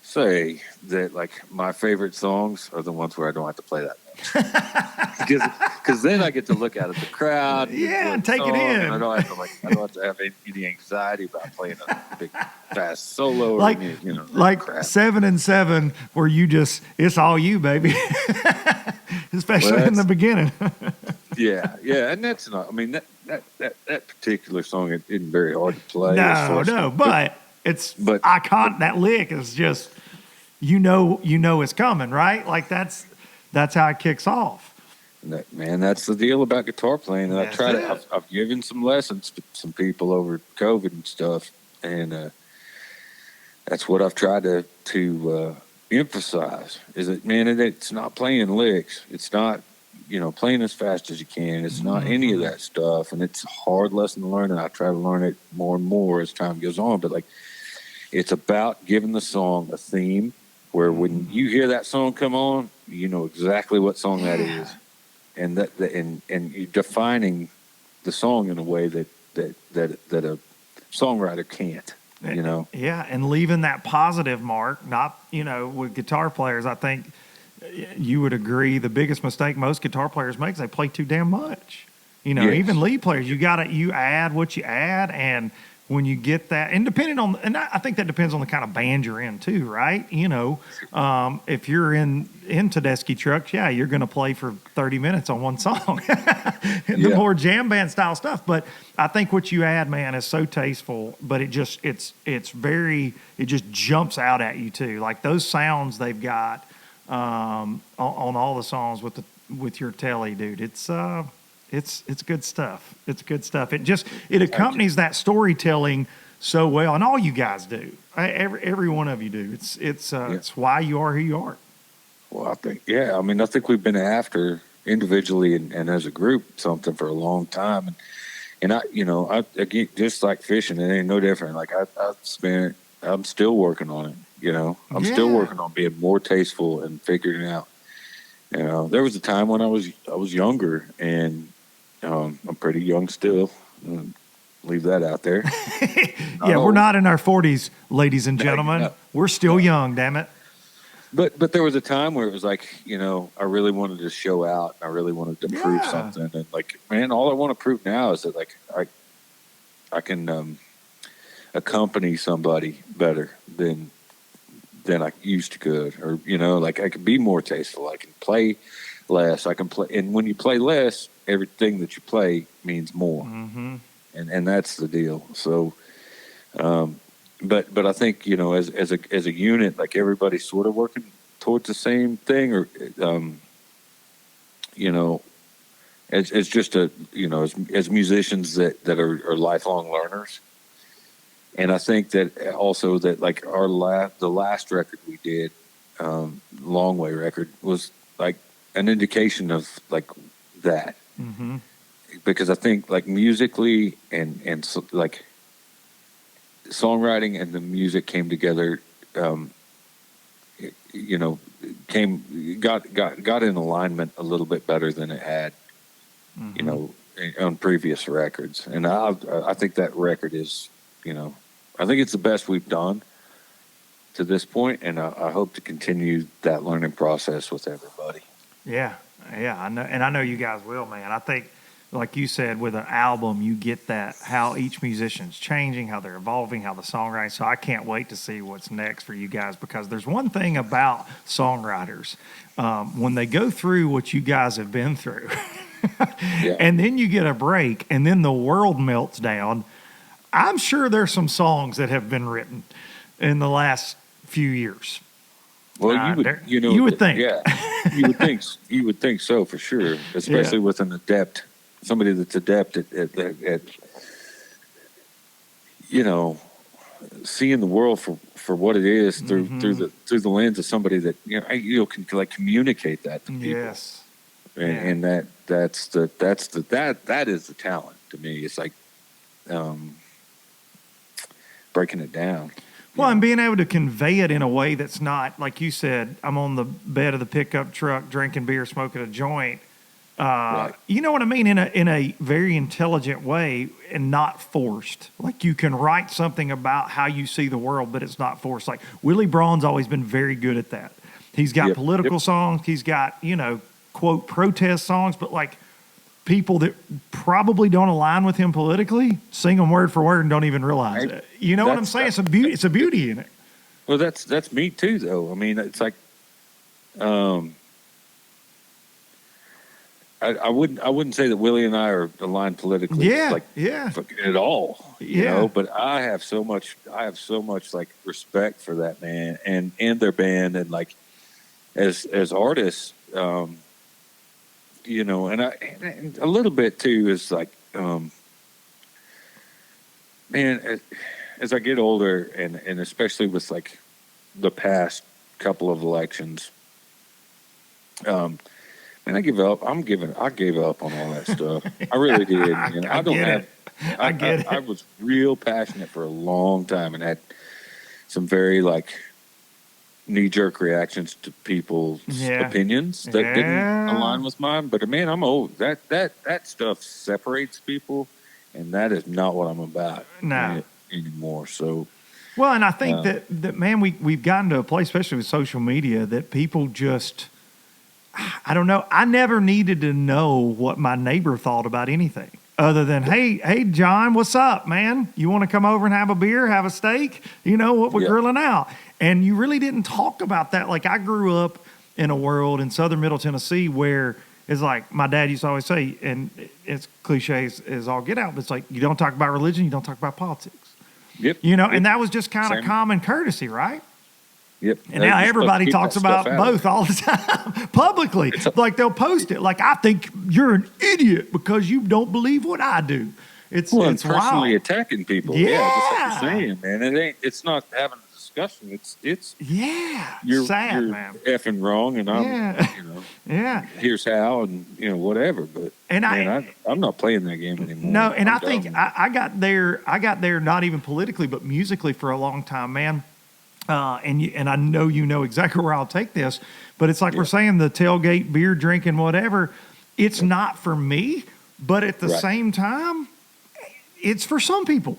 say that like my favorite songs are the ones where I don't have to play that much. because then I get to look out at the crowd, and take it in. And I don't have to have any anxiety about playing a big fast solo or Like, crap. 7 and 7, where it's all you, baby. Especially in the beginning. yeah, and that's not. I mean, that particular song isn't very hard to play. But it's iconic. That lick is just it's coming, right? Like that's how it kicks off. Man, that's the deal about guitar playing. And I've given some lessons to some people over COVID and stuff, and that's what I've tried to emphasize. Is that, man, it's not playing licks. It's not playing as fast as you can. It's not any of that stuff, and it's a hard lesson to learn. And I try to learn it more and more as time goes on. But it's about giving the song a theme, where when you hear that song come on, you know exactly what song that is. And and you're defining the song in a way that a songwriter can't, Yeah, and leaving that positive mark. Not with guitar players, I think you would agree the biggest mistake most guitar players make is they play too damn much. Even lead players, you add what you add, and when you get that, and I think that depends on the kind of band you're in too, right? If you're in Tedeschi trucks, you're going to play for 30 minutes on one song, the more jam band style stuff. But I think what you add, man, is so tasteful. But it just jumps out at you too. Like those sounds they've got on all the songs with your telly, dude. It's good stuff. It's good stuff. It accompanies that storytelling so well, and all you guys do. Every one of you do. It's why you are who you are. Well, I think we've been after individually and as a group something for a long time, and I again, just like fishing, it ain't no different. Like I'm still working on it. I'm still working on being more tasteful and figuring it out. There was a time when I was younger, and I'm pretty young still. Leave that out there. We're not in our 40s, ladies and gentlemen. No. We're still young, damn it. But there was a time where it was like, I really wanted to show out. I really wanted to prove something. And man, all I want to prove now is that I can accompany somebody better than I used to could, or I can be more tasteful. I can play less. I can play, and when you play less, everything that you play means more, and that's the deal. So, but I think as a unit, like everybody's sort of working towards the same thing, or as just as musicians that are lifelong learners. And I think that also that like the last record we did, Long Way record, was like an indication of like that. Because I think like musically and so, like songwriting and the music came together, got in alignment a little bit better than it had, on previous records. And I think that record is, I think it's the best we've done to this point, and I hope to continue that learning process with everybody. Yeah, I know, and I know you guys will, man. I think, like you said, with an album, you get that how each musician's changing, how they're evolving, how the songwriting. So I can't wait to see what's next for you guys, because there's one thing about songwriters when they go through what you guys have been through, and then you get a break, and then the world melts down. I'm sure there's some songs that have been written in the last few years. Well, you would think, you would think so for sure, especially with somebody that's adept at seeing the world for what it is through the lens of somebody that can like communicate that to people. Yes, and that is the talent to me. It's like breaking it down. Well, and being able to convey it in a way that's not, like you said, I'm on the bed of the pickup truck drinking beer, smoking a joint. Right. You know what I mean? In a very intelligent way and not forced. Like you can write something about how you see the world, but it's not forced. Like Willie Braun's always been very good at that. He's got political songs. He's got, quote protest songs, but like people that probably don't align with him politically sing them word for word and don't even realize it. You know what I'm saying? It's a beauty in it. Well, that's me too, though. I mean, it's like, I wouldn't say that Willie and I are aligned politically, at all. You know, but I have so much like respect for that man and their band, and like as artists, you know, and a little bit too is like, man, as I get older, and especially with like the past couple of elections, and I give up. I gave up on all that stuff. I really did. You know, I was real passionate for a long time and had some very like knee-jerk reactions to people's opinions that didn't align with mine. But man, I'm old. That stuff separates people, and that is not what I'm about anymore. So, well, and I think that man, we've gotten to a place, especially with social media, that people just, I don't know. I never needed to know what my neighbor thought about anything other than, hey, John, what's up, man? You want to come over and have a beer, have a steak? You know what we're grilling out. And you really didn't talk about that. Like, I grew up in a world in southern Middle Tennessee where it's like my dad used to always say, and it's cliche as all get out, but it's like, you don't talk about religion, you don't talk about politics. Yep. You know, and that was just kind of common courtesy, right? Yep. And now everybody talks about both all the time publicly. Like they'll post it. Like, I think you're an idiot because you don't believe what I do. It's personally wild. Attacking people. Yeah, just like you're saying, man. It's not having a discussion. It's you're sad, man. Effing wrong, and I'm here's how, and whatever. But I'm not playing that game anymore. No, and I think I got there not even politically but musically for a long time, man. And I know you know exactly where I'll take this, but it's like we're saying, the tailgate, beer drinking, whatever. It's not for me, but at the same time, it's for some people,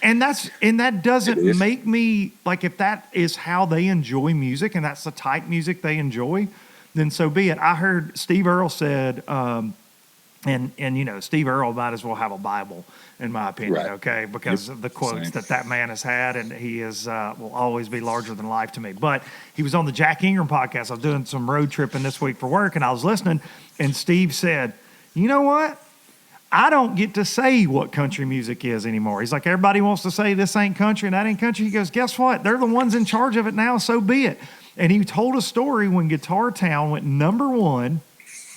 and that doesn't make me like, if that is how they enjoy music and that's the type music they enjoy, then so be it. I heard Steve Earle said, and Steve Earle might as well have a Bible, in my opinion, okay? Because of the quotes that man has had, and he is will always be larger than life to me. But he was on the Jack Ingram podcast. I was doing some road tripping this week for work, and I was listening, and Steve said, you know what? I don't get to say what country music is anymore. He's like, everybody wants to say this ain't country and that ain't country. He goes, guess what? They're the ones in charge of it now, so be it. And he told a story when Guitar Town went #1.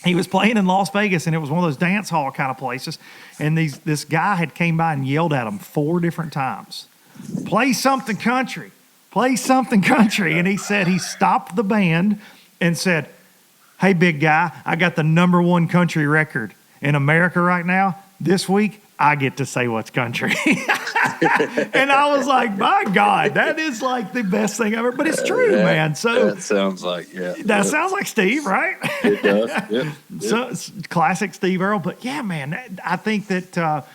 He was playing in Las Vegas, and it was one of those dance hall kind of places. And this guy had came by and yelled at him 4 different times. Play something country. Play something country. And he said he stopped the band and said, hey, big guy, I got the #1 country record in America right now. This week, I get to say what's country. And I was like, my God, that is like the best thing ever. But it's true, man. So that sounds like, sounds like Steve, right? It does. Yep. So it's classic Steve Earle. But yeah, man, I think that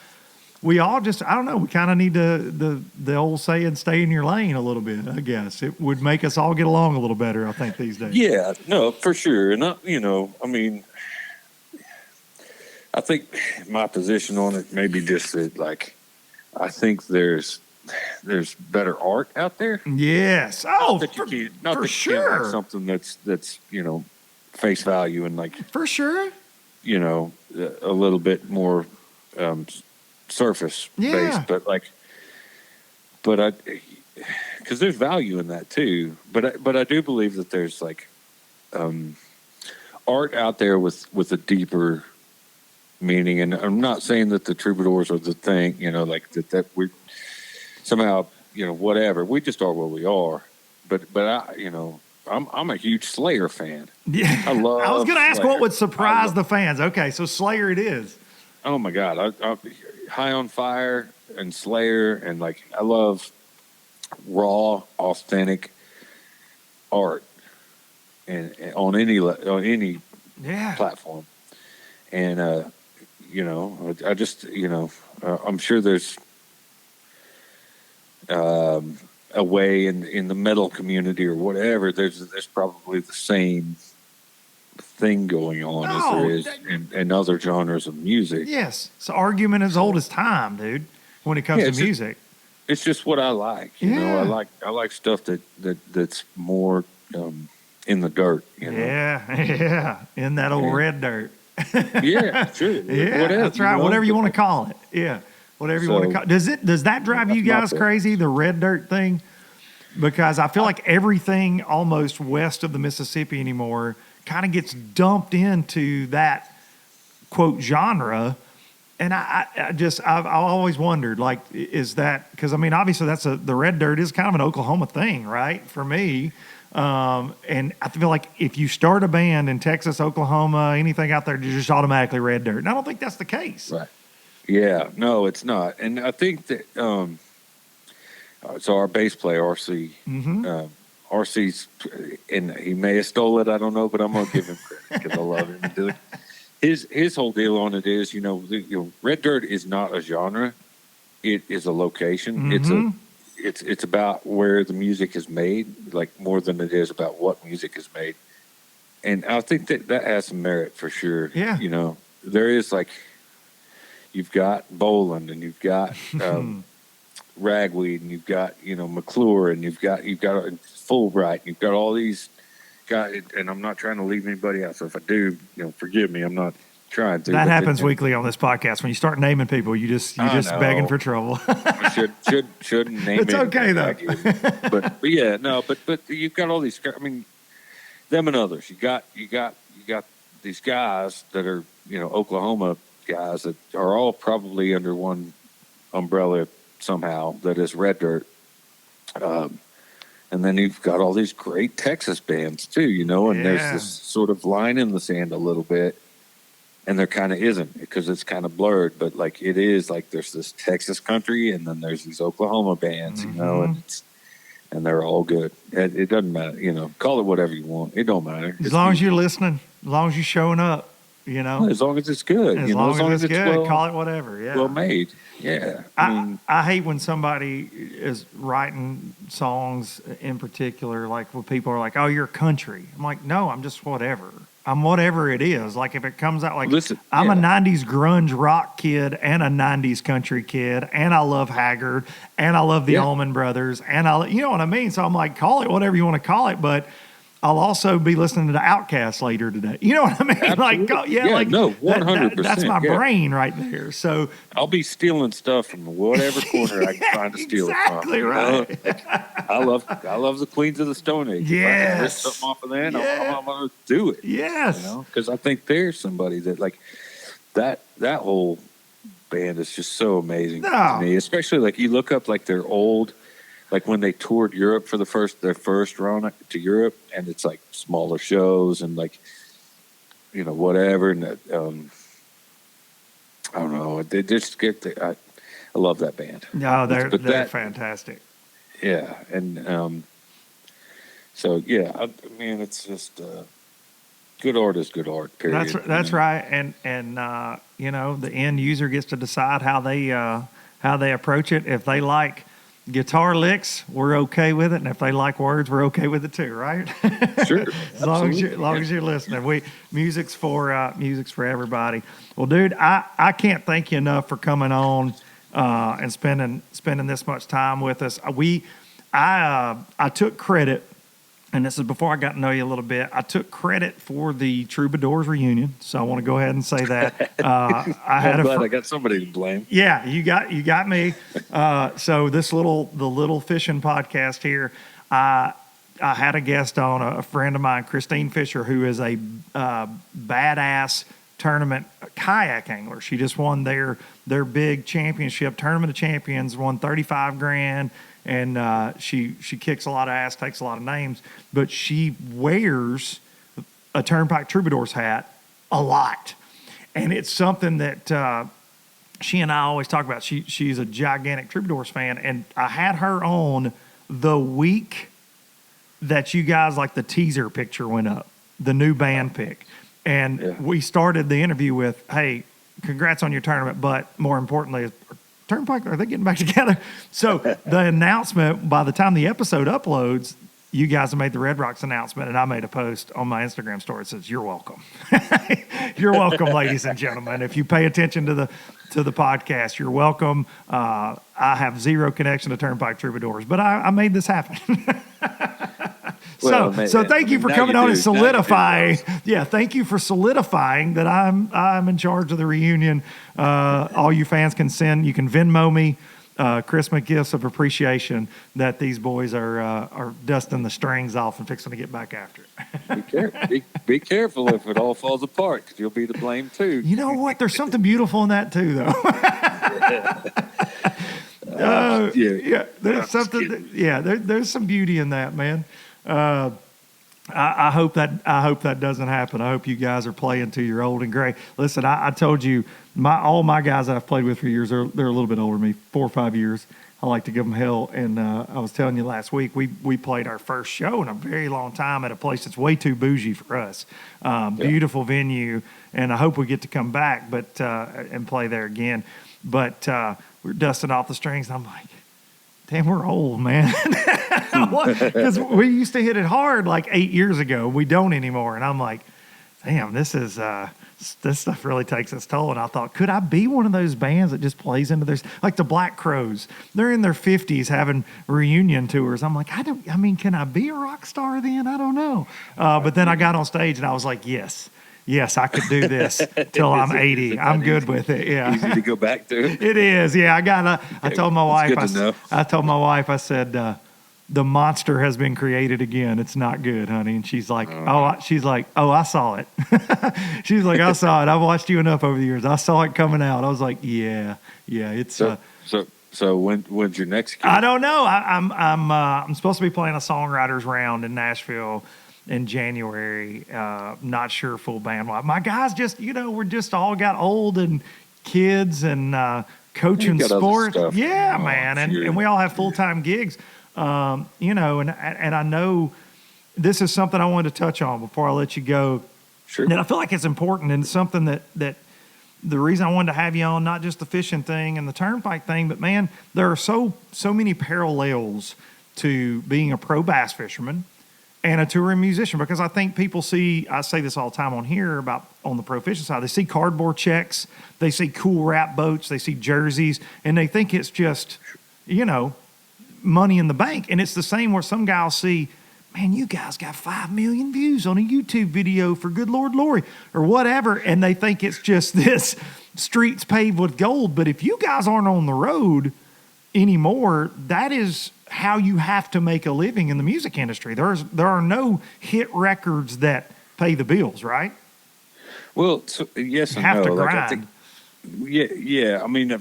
we all just, I don't know, we kind of need the old saying, stay in your lane a little bit, I guess. It would make us all get along a little better, I think, these days. Yeah, no, for sure. And, I mean, I think my position on it may be just that, like, I think there's better art out there. Yes. Oh, for sure. Like something that's face value and like for sure. A little bit more surface based, but because there's value in that too. But I do believe that there's like art out there with a deeper meaning, and I'm not saying that the troubadours are the thing, like that we somehow, whatever. We just are what we are. But I'm a huge Slayer fan. Yeah, I was going to ask what would surprise the fans. Okay, so Slayer it is. Oh my God, I High on Fire and Slayer, and like I love raw, authentic art, and on any platform, and I just I'm sure there's a way in the metal community or whatever. There's probably the same thing going on as No, there is in other genres of music. Yes, it's an argument as old as time, dude. When it comes Yeah, to it's just- music, It's just what I like. You know, Yeah. I like stuff that's more in the dirt. You know. yeah, in that old Yeah. red dirt. Yeah, sure. Yeah, Whatever, that's right. know? Whatever you want to call it. Yeah, whatever you want to So- call. Does that drive you That's my guys pick. crazy? The red dirt thing? Because I feel like everything almost west of the Mississippi anymore kind of gets dumped into that quote genre. And I've always wondered, like, is that because I mean, obviously the red dirt is kind of an Oklahoma thing, right? For me, and I feel like if you start a band in Texas, Oklahoma, anything out there, you're just automatically red dirt. And I don't think that's the case. Right. Yeah. No, it's not. And I think that so our bass player RC, RC's, and he may have stole it. I don't know, but I'm gonna give him credit because I love him. His whole deal on it is, red dirt is not a genre; it is a location. It's about where the music is made, like more than it is about what music is made. And I think that has some merit for sure. Yeah. There is like you've got Boland and you've got Ragweed and you've got McClure and you've got Fulbright and you've got all these guys. And I'm not trying to leave anybody out. So if I do, forgive me. I'm not trying to. That but happens weekly on this podcast. When you start naming people, you just know. begging for trouble. I shouldn't name It's it. okay, though. But yeah, no, but you've got all these. I mean, them and others. You got these guys that are Oklahoma guys that are all probably under one umbrella somehow. That is red dirt. And then you've got all these great Texas bands too, and there's this sort of line in the sand a little bit. And there kind of isn't because it's kind of blurred, but like it is like there's this Texas country and then there's these Oklahoma bands, and they're all good. It doesn't matter, call it whatever you want. It don't matter. As long as you're listening, as long as you're showing up, as long as it's good, as long as it's good, call it whatever. Yeah. well made. Yeah. I hate when somebody is writing songs in particular, like when people are like, "Oh, you're country." I'm like, "No, I'm just whatever. I'm whatever it is." Like if it comes out like, Listen, I'm a '90s grunge rock kid and a '90s country kid, and I love Haggard and I love the Allman Brothers, and you know what I mean. So I'm like, call it whatever you want to call it, but I'll also be listening to the Outcast later today. You know what I mean? Absolutely. Like, no, 100%. That's my brain right there. So I'll be stealing stuff from whatever corner I can find to steal exactly it from. right. I love the Queens of the Stone Age. If I can rip something off of that, I'm going to do it. Yes. Because I think there's somebody that like that whole band is just so amazing to me. Especially like you look up like their old, like when they toured Europe for their first run to Europe, and it's like smaller shows and like whatever. And I don't know. They just get I love that band. No, they're fantastic. Yeah, and so yeah, I mean it's just good art is good art. Period. That's right. And the end user gets to decide how they approach it. If they like guitar licks, we're okay with it, and if they like words, we're okay with it too, right? Sure. as long as you're listening. Music's for everybody. Well, dude, I can't thank you enough for coming on and spending this much time with us. I took credit, and this is before I got to know you a little bit. I took credit for the Troubadours reunion, so I want to go ahead and say that. I'm glad I got somebody to blame. Yeah, you got me. So the little fishing podcast here, I had a guest on, a friend of mine, Christine Fisher, who is a badass tournament kayak angler. She just won their big championship, Tournament of Champions, won $35,000. And she kicks a lot of ass, takes a lot of names, but she wears a Turnpike Troubadours hat a lot. And it's something that she and I always talk about. She's a gigantic Troubadours fan, and I had her on the week that you guys, like the teaser picture went up, the new band pick. And we started the interview with, "Hey, congrats on your tournament, but more importantly, Turnpike, are they getting back together?" So the announcement, by the time the episode uploads, you guys have made the Red Rocks announcement, and I made a post on my Instagram story that says, "You're welcome." You're welcome, ladies and gentlemen. If you pay attention to the podcast, you're welcome. I have zero connection to Turnpike Troubadours, but I made this happen. So thank you for coming on and solidifying. Yeah, thank you for solidifying that I'm in charge of the reunion. All you fans can you can Venmo me Christmas gifts of appreciation that these boys are dusting the strings off and fixing to get back after it. Be careful if it all falls apart, because you'll be to blame too. You know what? There's something beautiful in that too, though. There's something. There's some beauty in that, man. I hope that doesn't happen. I hope you guys are playing till you're old and gray. Listen, I told you, all my guys that I've played with for years, they're a little bit older than me, 4 or 5 years. I like to give them hell. And I was telling you last week, we played our first show in a very long time at a place that's way too bougie for us. Beautiful venue, and I hope we get to come back, and play there again. But we're dusting off the strings, and I'm like, damn, we're old, man. Because we used to hit it hard like 8 years ago. We don't anymore. And I'm like, damn, this stuff really takes its toll. And I thought, could I be one of those bands that just plays into this? Like the Black Crowes. They're in their 50s having reunion tours. I'm like, can I be a rock star then? I don't know. But then I got on stage and I was like, yes, I could do this till I'm 80. I'm good with it. Yeah. Easy to go back to. It is. Yeah. I told my wife, I said, the monster has been created again. It's not good, honey. And she's like, I saw it. She's like, I saw it. I've watched you enough over the years. I saw it coming out. I was like, yeah. It's so when's your next gig? I don't know. I'm supposed to be playing a songwriters round in Nashville in January. Not sure full band. My guys we're just all got old and kids and coaching sports. Yeah, man. And we all have full-time gigs. And I know this is something I wanted to touch on before I let you go. Sure. And I feel like it's important, and something that the reason I wanted to have you on, not just the fishing thing and the turnpike thing, but man, there are so many parallels to being a pro bass fisherman and a touring musician, because I think people I say this all the time on here about on the pro fishing side, they see cardboard checks, they see cool wrap boats, they see jerseys, and they think it's just, money in the bank. And it's the same where some guys see, man, you guys got 5 million views on a YouTube video for Good Lord Lori or whatever, and they think it's just this streets paved with gold. But if you guys aren't on the road anymore, that is how you have to make a living in the music industry. There are no hit records that pay the bills, right? Well, yes and no. You have to grind. I mean, I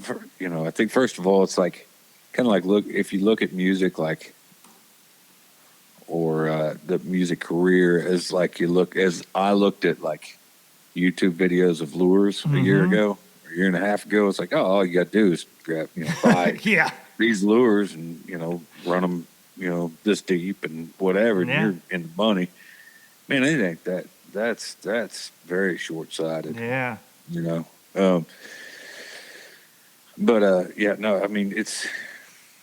think first of all, it's like kind of like if you look at music or the music career as I looked at like YouTube videos of lures a year ago, or a year and a half ago. It's like, all you got to do is grab, buy these lures and, run them, this deep and whatever, and you're in the money. Man, it ain't that. That's very short-sighted. Yeah. I mean, it's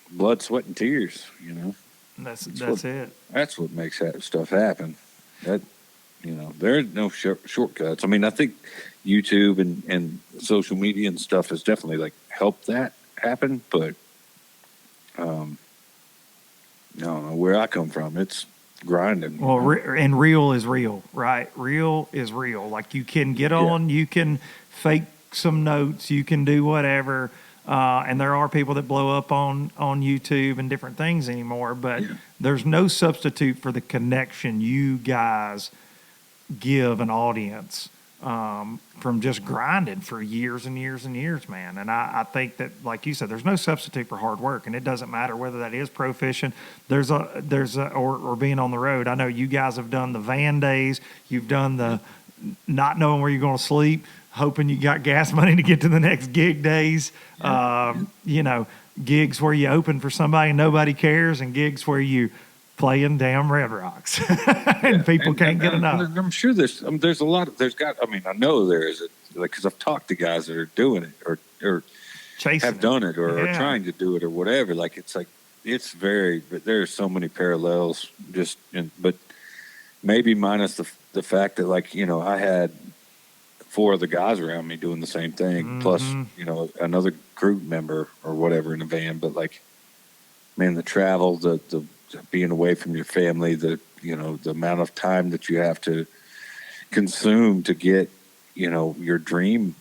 blood, sweat, and tears, That's it. That's what makes that stuff happen. There's no shortcuts. I mean, I think YouTube and social media and stuff has definitely like helped that happen, but no, where I come from, it's grinding. Well, and real is real, right? Real is real. Like you can get on, you can fake some notes, you can do whatever. And there are people that blow up on YouTube and different things anymore, but there's no substitute for the connection you guys give an audience from just grinding for years and years and years, man. And I think that, like you said, there's no substitute for hard work, and it doesn't matter whether that is pro fishing, or being on the road. I know you guys have done the van days, you've done the not knowing where you're going to sleep, hoping you got gas money to get to the next gig days. Gigs where you open for somebody and nobody cares, and gigs where you playing damn Red Rocks and people can't get enough. I'm sure there's a lot. I know there is, because I've talked to guys that are doing it or have done it or are trying to do it or whatever. Like, it's like, it's very, but there's so many parallels. But maybe minus the fact that, like, I had 4 other guys around me doing the same thing, plus another group member or whatever in the van. But like, man, the travel, the being away from your family, the amount of time that you have to consume to get your dream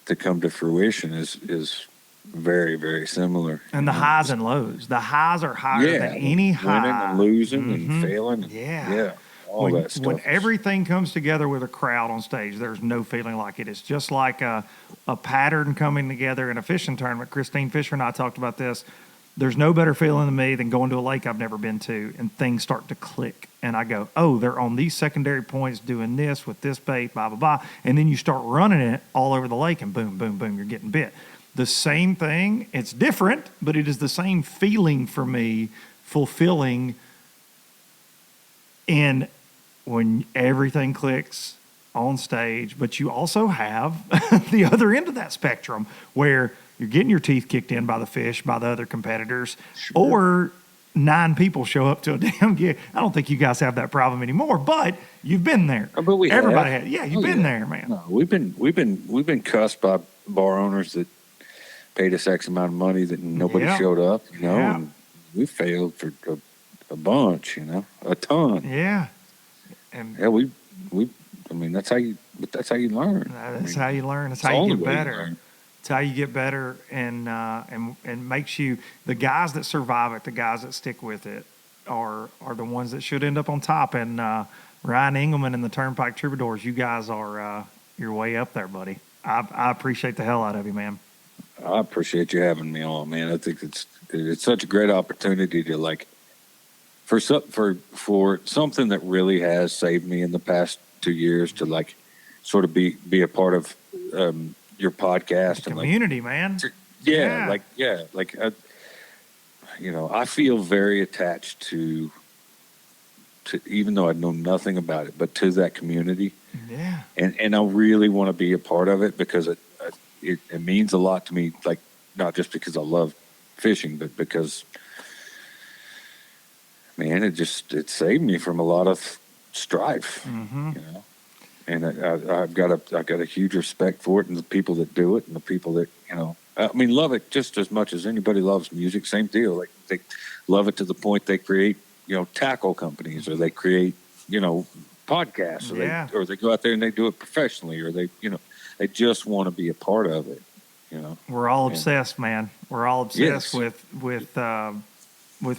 to come to fruition is very, very similar. And the highs and lows. The highs are higher than any high. Winning and losing and failing. Yeah. All that stuff. When everything comes together with a crowd on stage, there's no feeling like it. It's just like a pattern coming together in a fishing tournament. Christine Fisher and I talked about this. There's no better feeling than me than going to a lake I've never been to, and things start to click. And I go, oh, they're on these secondary points doing this with this bait, blah, blah, blah. And then you start running it all over the lake, and boom, boom, boom, you're getting bit. The same thing. It's different, but it is the same feeling for me, fulfilling. And when everything clicks on stage, but you also have the other end of that spectrum where you're getting your teeth kicked in by the fish, by the other competitors, or 9 people show up to a damn gig. I don't think you guys have that problem anymore, but you've been there. But everybody has. Yeah, you've been there, man. No, we've been cussed by bar owners that paid us X amount of money that nobody showed up, and we failed for a bunch, a ton. Yeah. And I mean, that's how you learn. That's how you learn. That's how you get better. It's how you get better, and makes you, the guys that survive it, the guys that stick with it, are the ones that should end up on top. And Ryan Engelman and the Turnpike Troubadours, you guys are you're way up there, buddy. I appreciate the hell out of you, man. I appreciate you having me on, man. I think it's such a great opportunity to, like, for something that really has saved me in the past 2 years, to, like, sort of be a part of your podcast the community, man. I feel very attached to even though I know nothing about it, but to that community. Yeah. And I really want to be a part of it because it means a lot to me, like, not just because I love fishing, but because, man, it saved me from a lot of strife, And I've got a huge respect for it, and the people that do it, and the people that love it just as much as anybody loves music. Same deal. Like, they love it to the point they create tackle companies, or they create podcasts, or they go out there and they do it professionally, or they just want to be a part of it. We're all obsessed, man. We're all obsessed with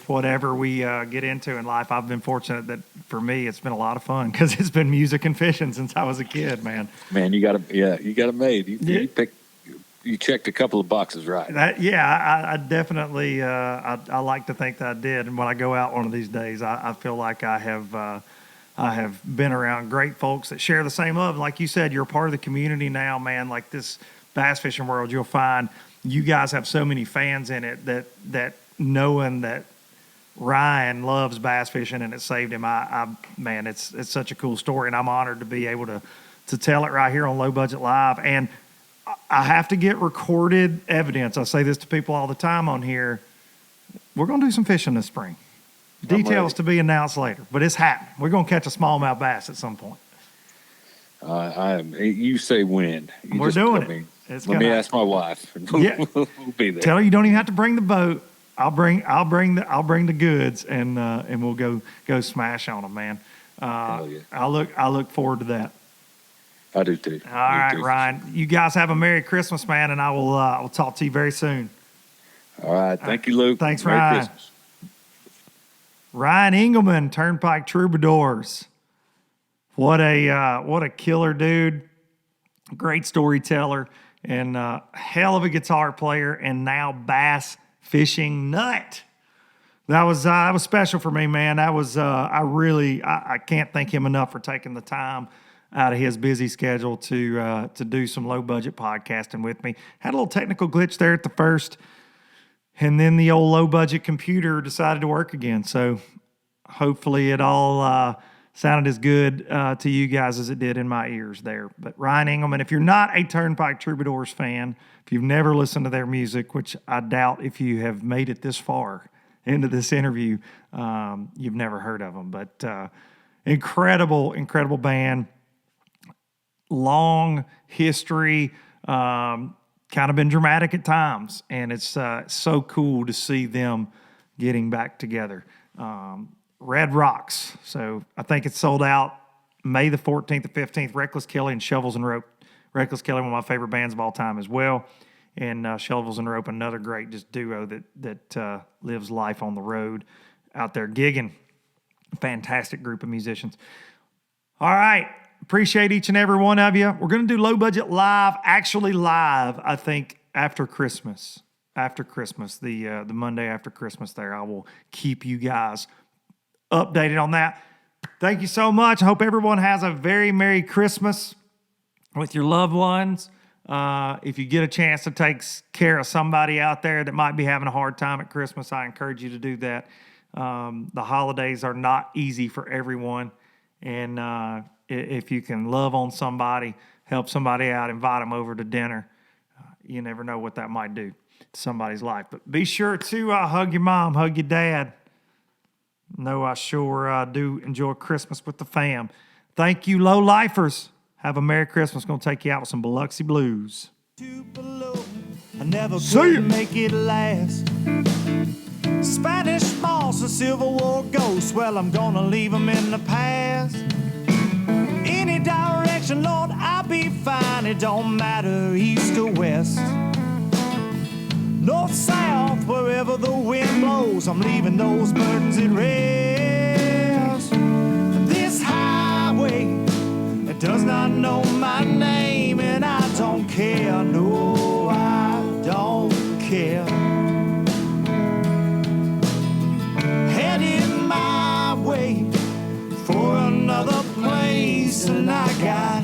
whatever we get into in life. I've been fortunate that for me, it's been a lot of fun because it's been music and fishing since I was a kid, man. Man, you got it made. You checked a couple of boxes right. I definitely, I like to think that I did. And when I go out one of these days, I feel like I have been around great folks that share the same love. Like you said, you're a part of the community now, man. Like this bass fishing world, you'll find you guys have so many fans in it that knowing that Ryan loves bass fishing and it saved him. Man, it's such a cool story, and I'm honored to be able to tell it right here on Low Budget Live. And I have to get recorded evidence. I say this to people all the time on here. We're going to do some fishing this spring. Details to be announced later, but it's happening. We're going to catch a smallmouth bass at some point. You say when. We're doing it. Let me ask my wife. Yeah. We'll be there. Tell her you don't even have to bring the boat. I'll bring the goods, and we'll go smash on them, man. Yeah. I look forward to that. I do too. All right, Ryan. You guys have a Merry Christmas, man, and I will talk to you very soon. All right. Thank you, Luke. Thanks, Merry Ryan. Christmas. Ryan Engelman, Turnpike Troubadours. What a killer dude. Great storyteller, and hell of a guitar player, and now bass fishing nut. That was special for me, man. That was I can't thank him enough for taking the time out of his busy schedule to do some low budget podcasting with me. Had a little technical glitch there at the first, and then the old low budget computer decided to work again. So hopefully it all sounded as good to you guys as it did in my ears there. But Ryan Engelman, if you're not a Turnpike Troubadours fan, if you've never listened to their music, which I doubt if you have made it this far into this interview, you've never heard of them. But incredible band. Long history, kind of been dramatic at times, and it's so cool to see them getting back together. Red Rocks. So I think it's sold out May the 14th to 15th. Reckless Kelly and Shovels and Rope. Reckless Kelly, one of my favorite bands of all time as well. And Shovels and Rope, another great just duo that lives life on the road out there gigging. Fantastic group of musicians. All right. Appreciate each and every one of you. We're going to do Low Budget live, actually live, I think, after Christmas. After Christmas, the Monday after Christmas there. I will keep you guys updated on that. Thank you so much. I hope everyone has a very Merry Christmas with your loved ones. If you get a chance to take care of somebody out there that might be having a hard time at Christmas, I encourage you to do that. The holidays are not easy for everyone. And if you can love on somebody, help somebody out, invite them over to dinner, you never know what that might do to somebody's life. But be sure to hug your mom, hug your dad. No, I sure do enjoy Christmas with the fam. Thank you, low lifers. Have a Merry Christmas. Going to take you out with some Biloxi Blues. I never could make it last. Spanish moss and Civil War ghosts, well, I'm gonna leave them in the past. Any direction, Lord, I'll be fine. It don't matter east or west. North, south, wherever the wind blows, I'm leaving those burdens at rest. This highway, it does not know my name, and I don't care, no, I don't care. Heading my way for another place, and I got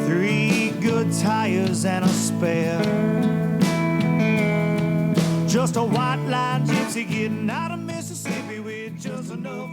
3 good tires and a spare. Just a white line gypsy getting out of Mississippi with just enough